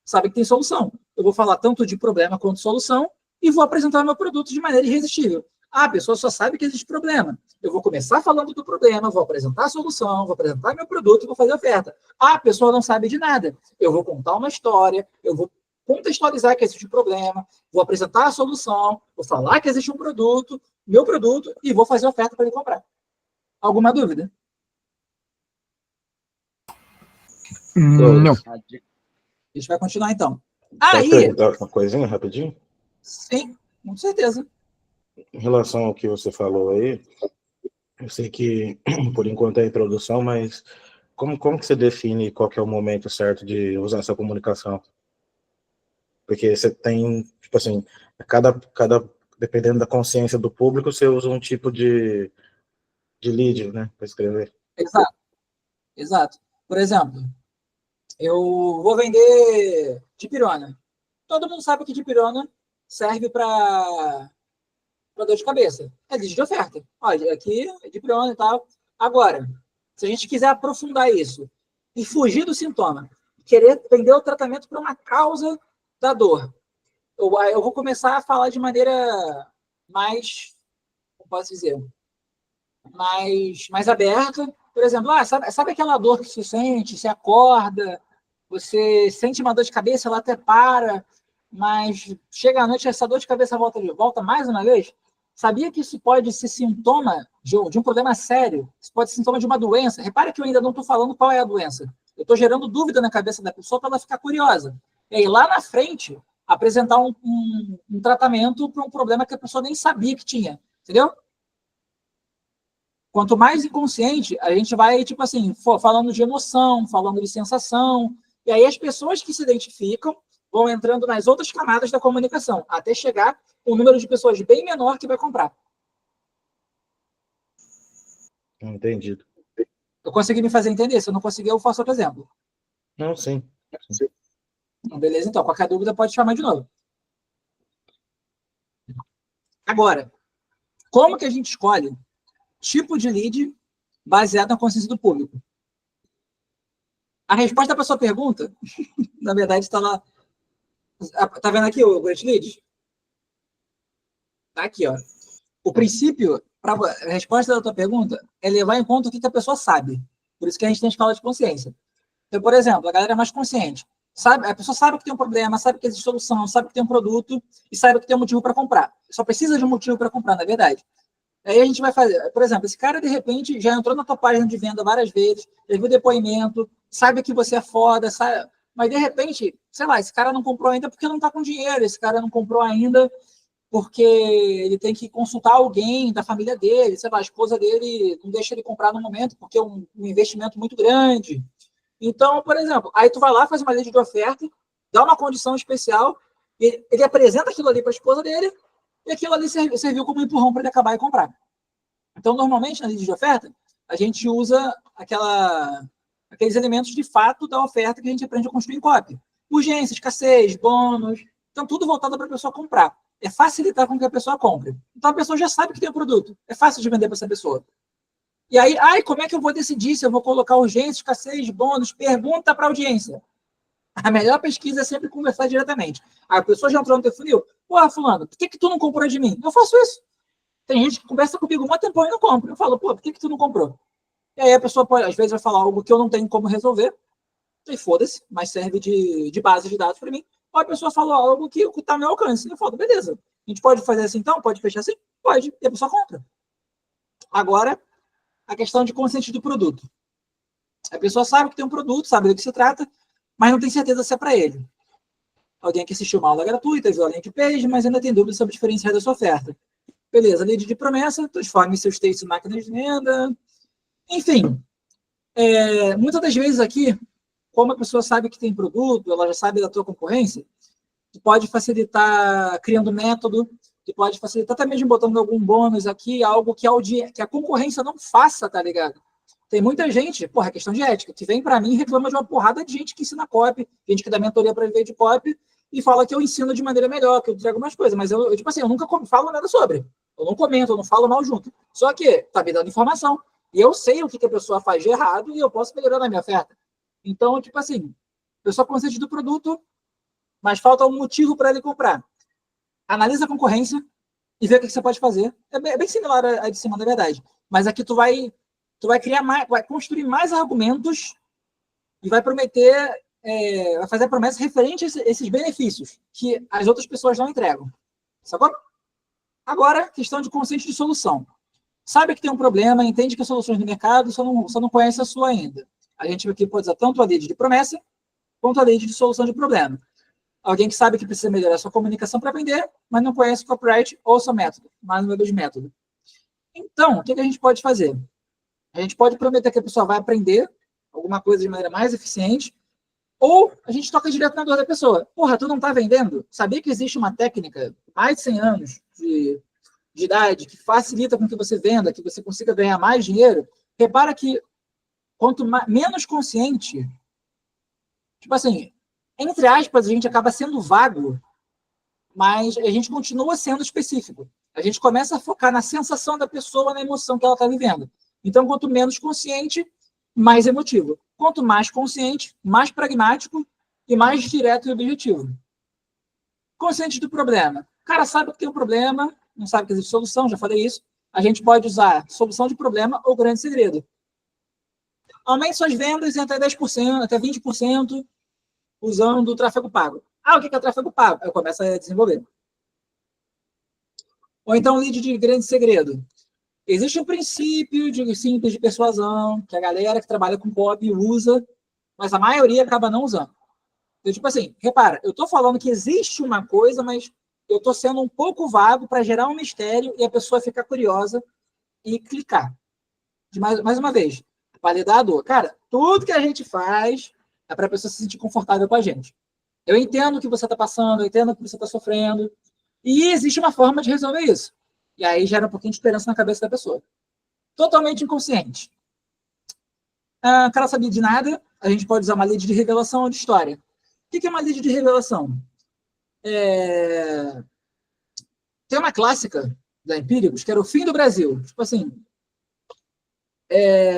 sabe que tem solução. Eu vou falar tanto de problema quanto solução e vou apresentar meu produto de maneira irresistível. A pessoa só sabe que existe problema. Eu vou começar falando do problema, vou apresentar a solução, vou apresentar meu produto e vou fazer a oferta. A pessoa não sabe de nada. Eu vou contar uma história, eu vou contextualizar que existe um problema, vou apresentar a solução, vou falar que existe um produto, meu produto, e vou fazer a oferta para ele comprar. Alguma dúvida? Não. A gente vai continuar, então. Pode perguntar uma coisinha rapidinho? Sim, com certeza. Em relação ao que você falou aí, eu sei que, por enquanto, é a introdução, mas como que você define qual que é o momento certo de usar essa comunicação? Porque você tem, tipo assim, dependendo da consciência do público, você usa um tipo de lead, né, para escrever. Exato. Por exemplo, eu vou vender dipirona. Todo mundo sabe que dipirona serve para dor de cabeça. É lead de oferta. Olha, aqui é dipirona e tal. Agora, se a gente quiser aprofundar isso e fugir do sintoma. Querer vender o tratamento para uma causa da dor. Eu vou começar a falar de maneira mais, como posso dizer, mais aberta. Por exemplo, sabe aquela dor que você sente, você acorda, você sente uma dor de cabeça, ela até para, mas chega à noite, essa dor de cabeça volta mais uma vez? Sabia que isso pode ser sintoma de um problema sério? Isso pode ser sintoma de uma doença? Repare que eu ainda não estou falando qual é a doença. Eu estou gerando dúvida na cabeça da pessoa para ela ficar curiosa. E aí, lá na frente, apresentar um tratamento para um problema que a pessoa nem sabia que tinha. Entendeu? Quanto mais inconsciente, a gente vai, tipo assim, falando de emoção, falando de sensação. E aí as pessoas que se identificam vão entrando nas outras camadas da comunicação, até chegar um número de pessoas bem menor que vai comprar. Entendido. Eu consegui me fazer entender. Se eu não conseguir, eu faço outro exemplo. Não, sim. Beleza, então. Qualquer dúvida pode chamar de novo. Agora, como que a gente escolhe tipo de lead baseado na consciência do público? A resposta para a sua pergunta, na verdade, está lá. Está vendo aqui o Great Lead? Está aqui, ó. O princípio, a resposta da tua pergunta é levar em conta o que a pessoa sabe. Por isso que a gente tem escala de consciência. Então, por exemplo, a galera é mais consciente. A pessoa sabe que tem um problema, sabe que existe solução, sabe que tem um produto e sabe que tem um motivo para comprar. Só precisa de um motivo para comprar, na verdade. Aí a gente vai fazer, por exemplo, esse cara, de repente, já entrou na tua página de venda várias vezes, já viu depoimento, sabe que você é foda, sabe? Mas, de repente, sei lá, esse cara não comprou ainda porque não está com dinheiro, esse cara não comprou ainda porque ele tem que consultar alguém da família dele, sei lá, a esposa dele não deixa ele comprar no momento porque é um investimento muito grande. Então, por exemplo, aí tu vai lá, faz uma lista de oferta, dá uma condição especial, ele apresenta aquilo ali para a esposa dele, e aquilo ali serviu como empurrão para ele acabar e comprar. Então, normalmente, na lista de oferta, a gente usa aqueles elementos de fato da oferta que a gente aprende a construir em copy. Urgência, escassez, bônus. Então, tudo voltado para a pessoa comprar. É facilitar com que a pessoa compre. Então, a pessoa já sabe que tem o produto. É fácil de vender para essa pessoa. E aí, como é que eu vou decidir se eu vou colocar urgência, escassez, bônus? Pergunta para a audiência. A melhor pesquisa é sempre conversar diretamente. A pessoa já entrou no teu funil. Pô, fulano, por que tu não comprou de mim? Eu faço isso. Tem gente que conversa comigo um tempão e não compra. Eu falo, pô, por que tu não comprou? E aí a pessoa pode, às vezes, vai falar algo que eu não tenho como resolver. E foda-se, mas serve de base de dados para mim. Ou a pessoa falou algo que está ao meu alcance. Eu falo, beleza. A gente pode fazer assim então? Pode fechar assim? Pode. E a pessoa compra. Agora, a questão de consciência do produto. A pessoa sabe que tem um produto, sabe do que se trata, mas não tem certeza se é para ele. Alguém que assistiu uma aula gratuita, viu a landing page, mas ainda tem dúvidas sobre o diferencial da sua oferta. Beleza, lead de promessa, transforme seus textos em máquinas de venda. Enfim, muitas das vezes aqui, como a pessoa sabe que tem produto, ela já sabe da tua concorrência, tu pode facilitar criando método, tu pode facilitar também botando algum bônus aqui, algo que a concorrência não faça, tá ligado? Tem muita gente, porra, é questão de ética, que vem para mim e reclama de uma porrada de gente que ensina copy, gente que dá mentoria para viver de copy, e fala que eu ensino de maneira melhor, que eu entrego mais coisas, mas eu tipo assim, eu nunca falo nada sobre. Eu não comento, eu não falo mal junto. Só que tá me dando informação. E eu sei o que a pessoa faz de errado e eu posso melhorar na minha oferta. Então, tipo assim, a pessoa consciente do produto, mas falta um motivo para ele comprar. Analisa a concorrência e vê o que você pode fazer. É bem similar a de cima, na verdade. Mas aqui tu vai criar mais, vai construir mais argumentos e vai prometer, vai fazer promessas referentes a esses benefícios que as outras pessoas não entregam. Sacou? Agora, questão de consciente de solução. Sabe que tem um problema, entende que as soluções do mercado só não conhece a sua ainda. A gente aqui pode usar tanto a lead de promessa quanto a lead de solução de problema. Alguém que sabe que precisa melhorar sua comunicação para vender, mas não conhece o copyright ou seu método, mais uma vez método. Então, o que a gente pode fazer? A gente pode prometer que a pessoa vai aprender alguma coisa de maneira mais eficiente, ou a gente toca direto na dor da pessoa. Porra, tu não está vendendo? Sabia que existe uma técnica, mais de 100 anos de idade, que facilita com que você venda, que você consiga ganhar mais dinheiro? Repara que quanto menos consciente, tipo assim, entre aspas, a gente acaba sendo vago, mas a gente continua sendo específico. A gente começa a focar na sensação da pessoa, na emoção que ela está vivendo. Então, quanto menos consciente, mais emotivo. Quanto mais consciente, mais pragmático e mais direto e objetivo. Consciente do problema. O cara sabe que tem um problema, não sabe que existe solução, já falei isso. A gente pode usar solução de problema ou grande segredo. Aumente suas vendas em até 10%, até 20%, usando o tráfego pago. O que é tráfego pago? Eu começo a desenvolver. Ou então, lead de grande segredo. Existe um princípio simples de persuasão, que a galera que trabalha com copy usa, mas a maioria acaba não usando. Então, tipo assim, repara, eu estou falando que existe uma coisa, mas eu estou sendo um pouco vago para gerar um mistério e a pessoa ficar curiosa e clicar. Mais uma vez, validador. Cara, tudo que a gente faz é para a pessoa se sentir confortável com a gente. Eu entendo o que você está passando, eu entendo o que você está sofrendo, e existe uma forma de resolver isso. E aí gera um pouquinho de esperança na cabeça da pessoa. Totalmente inconsciente. O cara sabia de nada, a gente pode usar uma lead de revelação ou de história. O que é uma lead de revelação? Tem uma clássica da Empíricos, que era o fim do Brasil. Tipo assim,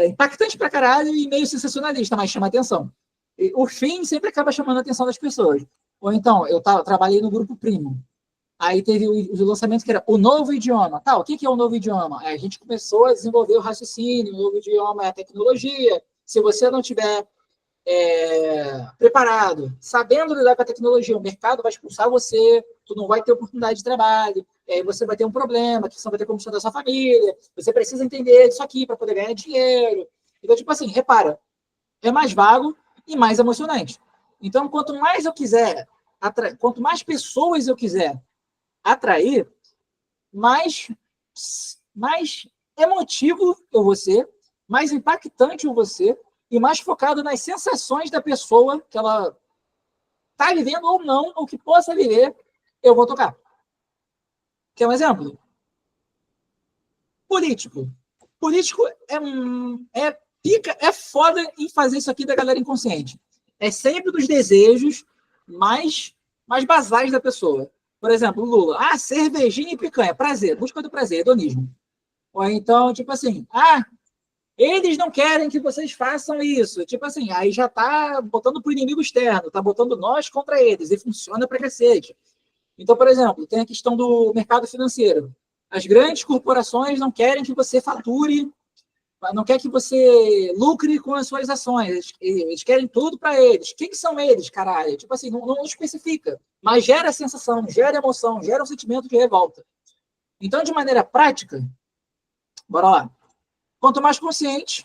impactante pra caralho e meio sensacionalista, mas chama atenção. E o fim sempre acaba chamando a atenção das pessoas. Ou então, eu trabalhei no Grupo Primo. Aí teve o lançamento que era o novo idioma. O que é o novo idioma? Aí a gente começou a desenvolver o raciocínio, o novo idioma é a tecnologia. Se você não tiver preparado, sabendo lidar com a tecnologia, o mercado vai expulsar você, tu não vai ter oportunidade de trabalho, aí você vai ter um problema, que você não vai ter como sustentar sua família, você precisa entender disso aqui para poder ganhar dinheiro. Então, tipo assim, repara, é mais vago e mais emocionante. Então, quanto mais pessoas eu quiser atrair, mais emotivo eu vou ser, mais impactante eu vou ser e mais focado nas sensações da pessoa que ela está vivendo ou não, ou que possa viver, eu vou tocar. Quer um exemplo? Político. Político é foda em fazer isso aqui da galera inconsciente. É sempre dos desejos mais basais da pessoa. Por exemplo, Lula. Cervejinha e picanha. Prazer. Busca do prazer. Hedonismo. Ou então, tipo assim, eles não querem que vocês façam isso. Tipo assim, aí já tá botando pro inimigo externo, tá botando nós contra eles, e funciona pra cacete. Então, por exemplo, tem a questão do mercado financeiro. As grandes corporações não querem que você fature, não querem que você lucre com as suas ações. Eles querem tudo para eles. Quem são eles, caralho? Tipo assim, não especifica. Mas gera sensação, gera emoção, gera um sentimento de revolta. Então, de maneira prática, bora lá. Quanto mais consciente,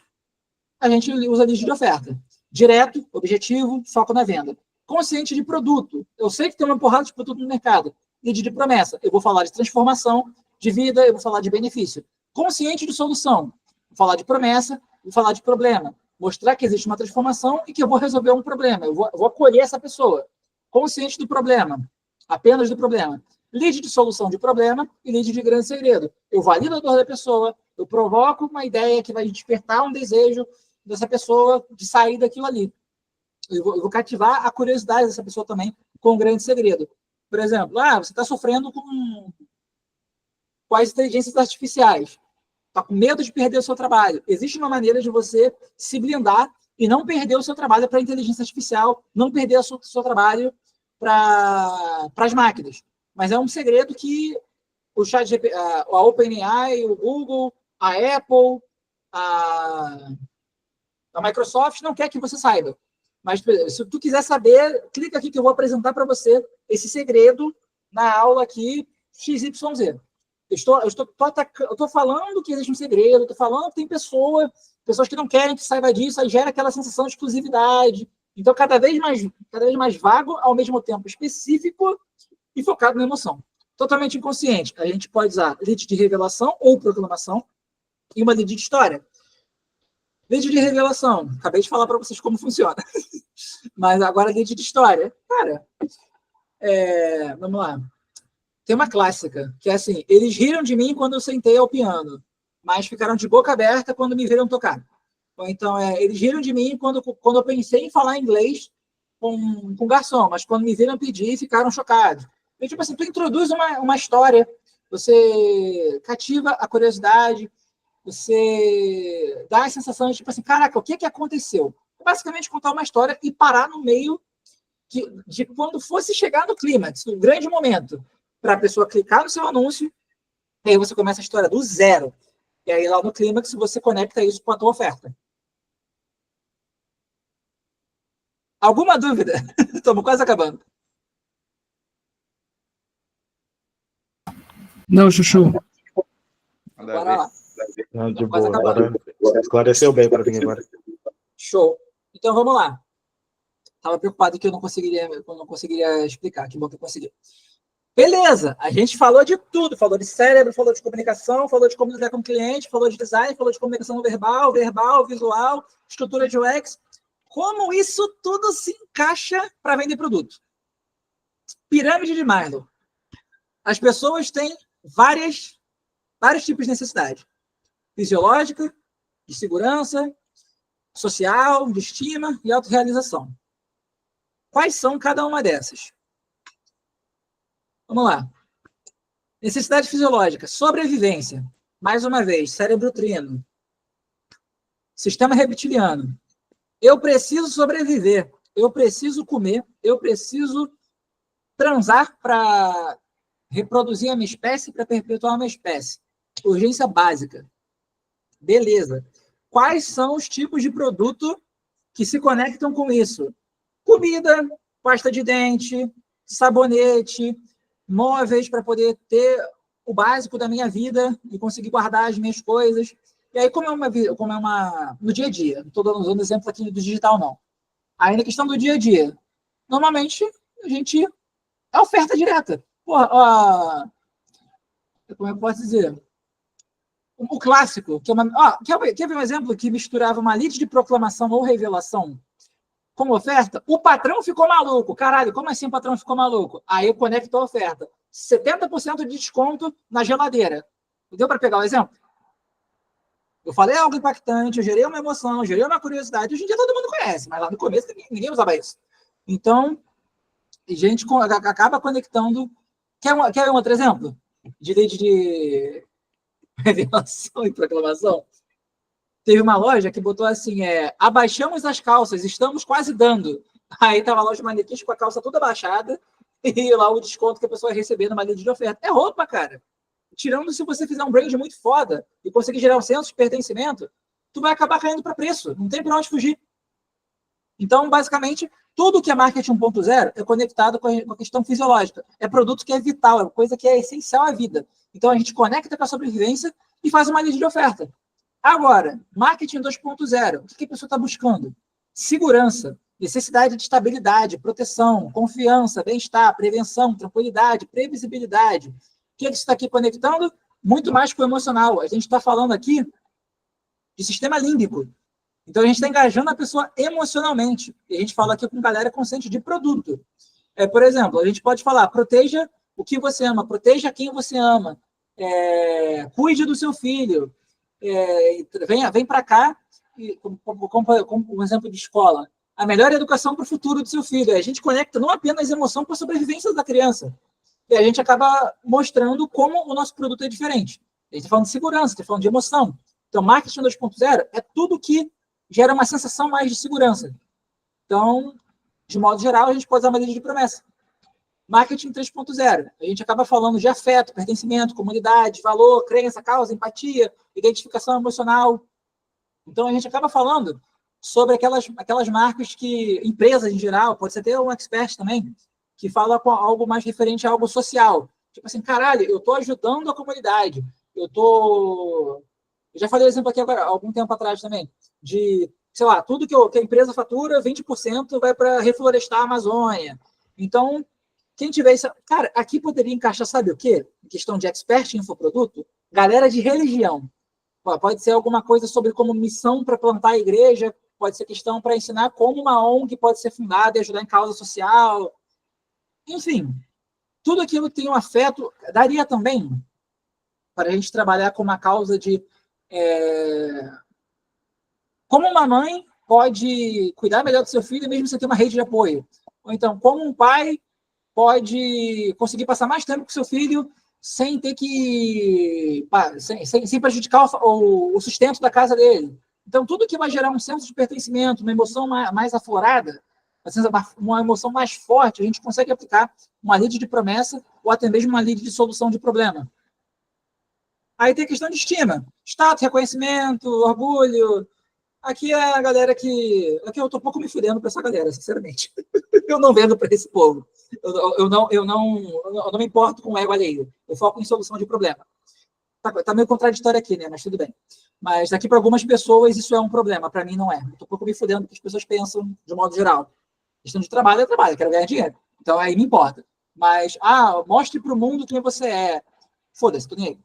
a gente usa lista de oferta. Direto, objetivo, foco na venda. Consciente de produto. Eu sei que tem uma porrada de produto no mercado. Lead de promessa. Eu vou falar de transformação de vida, eu vou falar de benefício. Consciente de solução. Vou falar de promessa, vou falar de problema. Mostrar que existe uma transformação e que eu vou resolver um problema. Eu vou acolher essa pessoa. Consciente do problema. Apenas do problema. Lead de solução de problema e lead de grande segredo. Eu valido a dor da pessoa, eu provoco uma ideia que vai despertar um desejo dessa pessoa de sair daquilo ali. Eu vou cativar a curiosidade dessa pessoa também com um grande segredo. Por exemplo, você está sofrendo com as inteligências artificiais. Está com medo de perder o seu trabalho. Existe uma maneira de você se blindar e não perder o seu trabalho para a inteligência artificial, não perder o seu trabalho para as máquinas. Mas é um segredo que o ChatGPT, a OpenAI, o Google, a Apple, a Microsoft não quer que você saiba. Mas se tu quiser saber, clica aqui que eu vou apresentar para você esse segredo na aula aqui XYZ. Eu estou falando que existe um segredo, estou falando que tem pessoas que não querem que saiba disso, aí gera aquela sensação de exclusividade. Então, cada vez mais vago, ao mesmo tempo específico e focado na emoção. Totalmente inconsciente. A gente pode usar lead de revelação ou proclamação e uma lead de história. Lead de revelação. Acabei de falar para vocês como funciona. Mas agora lead de história. Cara, vamos lá. Tem uma clássica, que é assim, eles riram de mim quando eu sentei ao piano, mas ficaram de boca aberta quando me viram tocar. Ou então, eles riram de mim quando eu pensei em falar inglês com garçom, mas quando me viram pedir, ficaram chocados. Então, tipo assim, tu introduz uma história, você cativa a curiosidade, você dá a sensação de, tipo assim, caraca, o que aconteceu? Basicamente, contar uma história e parar no meio de quando fosse chegar no clímax, no grande momento, para a pessoa clicar no seu anúncio, e aí você começa a história do zero. E aí, lá no clímax, você conecta isso com a tua oferta. Alguma dúvida? Estamos quase acabando. Não, Chuchu. Manda Bora ver. lá. Não, de Quase boa. acabando. Agora você esclareceu bem para mim agora. Show. Então, vamos lá. Estava preocupado que eu não conseguiria explicar. Que bom que eu consegui. Beleza, a gente falou de tudo. Falou de cérebro, falou de comunicação, falou de comunicar com o cliente, falou de design, falou de comunicação verbal, visual, estrutura de UX. Como isso tudo se encaixa para vender produto? Pirâmide de Maslow. As pessoas têm vários tipos de necessidade. Fisiológica, de segurança, social, de estima e autorrealização. Quais são cada uma dessas? Vamos lá. Necessidade fisiológica, sobrevivência. Mais uma vez, cérebro trino. Sistema reptiliano. Eu preciso sobreviver. Eu preciso comer. Eu preciso transar para reproduzir a minha espécie, para perpetuar a minha espécie. Urgência básica. Beleza. Quais são os tipos de produto que se conectam com isso? Comida, pasta de dente, sabonete, móveis para poder ter o básico da minha vida e conseguir guardar as minhas coisas. E aí, como é uma no dia a dia, não estou dando exemplo aqui do digital, não. Aí, na questão do dia a dia, normalmente, a gente é oferta direta. Porra, como eu posso dizer? O clássico, que é uma... quer ver um exemplo que misturava uma lead de proclamação ou revelação como oferta? O patrão ficou maluco. Caralho, como assim o patrão ficou maluco? Aí eu conecto a oferta. 70% de desconto na geladeira. Deu para pegar o exemplo? Eu falei algo impactante, eu gerei uma emoção, eu gerei uma curiosidade. Hoje em dia todo mundo conhece, mas lá no começo ninguém usava isso. Então, a gente acaba conectando. Quer um outro exemplo? De lead de revelação e proclamação? Teve uma loja que botou assim, abaixamos as calças, estamos quase dando. Aí tava a loja de manequins com a calça toda abaixada e lá o desconto que a pessoa ia receber numa lead de oferta. É roupa, cara. Tirando se você fizer um brand muito foda e conseguir gerar um senso de pertencimento, tu vai acabar caindo para preço. Não tem para onde fugir. Então, basicamente, tudo que é marketing 1.0 é conectado com a questão fisiológica. É produto que é vital, é coisa que é essencial à vida. Então, a gente conecta com a sobrevivência e faz uma lead de oferta. Agora, marketing 2.0, o que a pessoa está buscando? Segurança, necessidade de estabilidade, proteção, confiança, bem-estar, prevenção, tranquilidade, previsibilidade. O que você está aqui conectando? Muito mais com o emocional. A gente está falando aqui de sistema límbico. Então, a gente está engajando a pessoa emocionalmente. E a gente fala aqui com galera consciente de produto. Por exemplo, a gente pode falar, proteja o que você ama, proteja quem você ama, cuide do seu filho, vem para cá, como um exemplo de escola, a melhor educação para o futuro do seu filho. A gente conecta não apenas emoção com a sobrevivência da criança. E a gente acaba mostrando como o nosso produto é diferente. A gente está falando de segurança, está falando de emoção. Então, marketing 2.0 é tudo que gera uma sensação mais de segurança. Então, de modo geral, a gente pode usar uma lead de promessa. Marketing 3.0, a gente acaba falando de afeto, pertencimento, comunidade, valor, crença, causa, empatia, identificação emocional. Então, a gente acaba falando sobre aquelas marcas que, empresas em geral, pode ser até um expert também, que fala com algo mais referente a algo social. Tipo assim, caralho, eu estou ajudando a comunidade. Eu já falei exemplo aqui agora, algum tempo atrás também, de, sei lá, tudo que a empresa fatura, 20% vai para reflorestar a Amazônia. Então, quem tiver isso... Cara, aqui poderia encaixar, sabe o quê? Em questão de expert em infoproduto, galera de religião. Pode ser alguma coisa sobre como missão para plantar a igreja, pode ser questão para ensinar como uma ONG pode ser fundada e ajudar em causa social. Enfim, tudo aquilo que tem um afeto, daria também para a gente trabalhar com uma causa de como uma mãe pode cuidar melhor do seu filho mesmo sem ter uma rede de apoio. Ou então, como um pai pode conseguir passar mais tempo com seu filho sem ter que... sem prejudicar o sustento da casa dele. Então, tudo que vai gerar um senso de pertencimento, uma emoção mais aflorada, uma emoção mais forte, a gente consegue aplicar uma lead de promessa ou até mesmo uma lead de solução de problema. Aí tem a questão de estima, status, reconhecimento, orgulho. Aqui é a galera que... Aqui eu tô um pouco me fudendo para essa galera, sinceramente. Eu não vendo para esse povo. Eu não me importo com o ego alheio. Eu foco em solução de problema. Tá meio contraditório aqui, né? Mas tudo bem. Mas aqui para algumas pessoas isso é um problema. Para mim não é. Eu tô um pouco me fudendo porque as pessoas pensam de modo geral. Questão de trabalho é trabalho, eu quero ganhar dinheiro. Então aí me importa. Mas, mostre para o mundo quem você é. Foda-se, tô nem aí.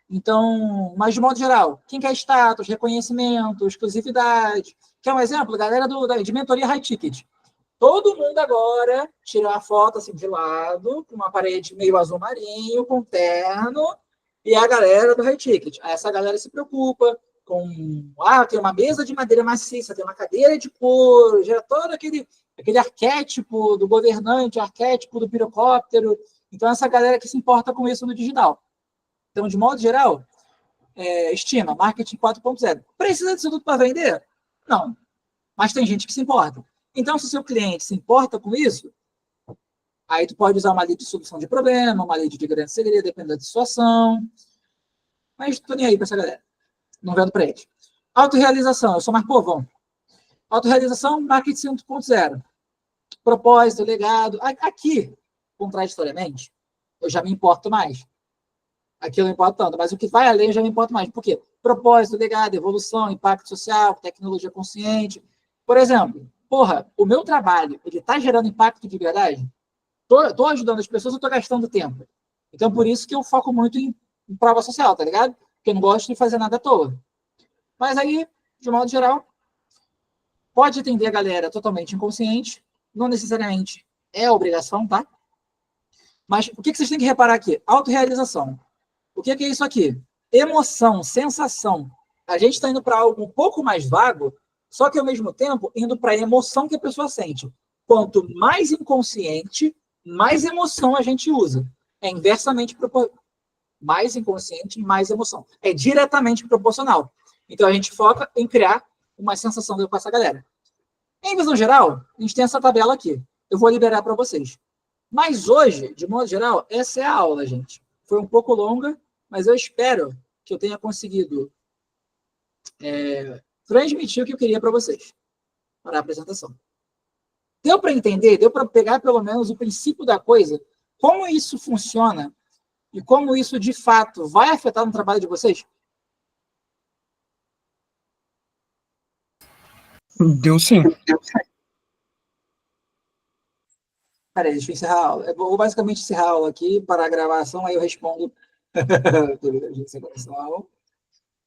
Então, mas de modo geral, quem quer status, reconhecimento, exclusividade. Quer um exemplo? Galera de mentoria high ticket. Todo mundo agora tira uma foto assim de lado, com uma parede meio azul marinho, com terno, e a galera do high ticket. Aí essa galera se preocupa com... tem uma mesa de madeira maciça, tem uma cadeira de couro, gera todo aquele arquétipo do governante, arquétipo do pirocóptero. Então, essa galera que se importa com isso no digital. Então, de modo geral, estima, marketing 4.0. Precisa disso tudo para vender? Não. Mas tem gente que se importa. Então, se o seu cliente se importa com isso, aí tu pode usar uma lead de solução de problema, uma lead de grande segredo, dependendo da situação. Mas tô nem aí para essa galera. Não vendo para eles. Autorrealização, eu sou mais povão. Autorrealização, marketing 5.0. Propósito, legado. Aqui, contraditoriamente, eu já me importo mais. Aqui eu não importo tanto, mas o que vai além já me importa mais. Por quê? Propósito, legado, evolução, impacto social, tecnologia consciente. Por exemplo, o meu trabalho, ele está gerando impacto de verdade? Estou ajudando as pessoas, eu estou gastando tempo. Então, por isso que eu foco muito em prova social, tá ligado? Porque eu não gosto de fazer nada à toa. Mas aí, de modo geral, pode atender a galera totalmente inconsciente, não necessariamente é obrigação, tá? Mas o que vocês têm que reparar aqui? Autorrealização. O que é isso aqui? Emoção, sensação. A gente está indo para algo um pouco mais vago, só que, ao mesmo tempo, indo para a emoção que a pessoa sente. Quanto mais inconsciente, mais emoção a gente usa. É inversamente proporcional. Mais inconsciente, mais emoção. É diretamente proporcional. Então, a gente foca em criar uma sensação com essa galera. Em visão geral, a gente tem essa tabela aqui. Eu vou liberar para vocês. Mas hoje, de modo geral, essa é a aula, gente. Foi um pouco longa, mas eu espero que eu tenha conseguido transmitir o que eu queria para vocês, para a apresentação. Deu para entender? Deu para pegar, pelo menos, o princípio da coisa? Como isso funciona? E como isso, de fato, vai afetar no trabalho de vocês? Deu sim. Peraí, deixa eu encerrar a aula. Eu vou basicamente encerrar a aula aqui para a gravação, aí eu respondo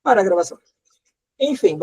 para a gravação. Enfim,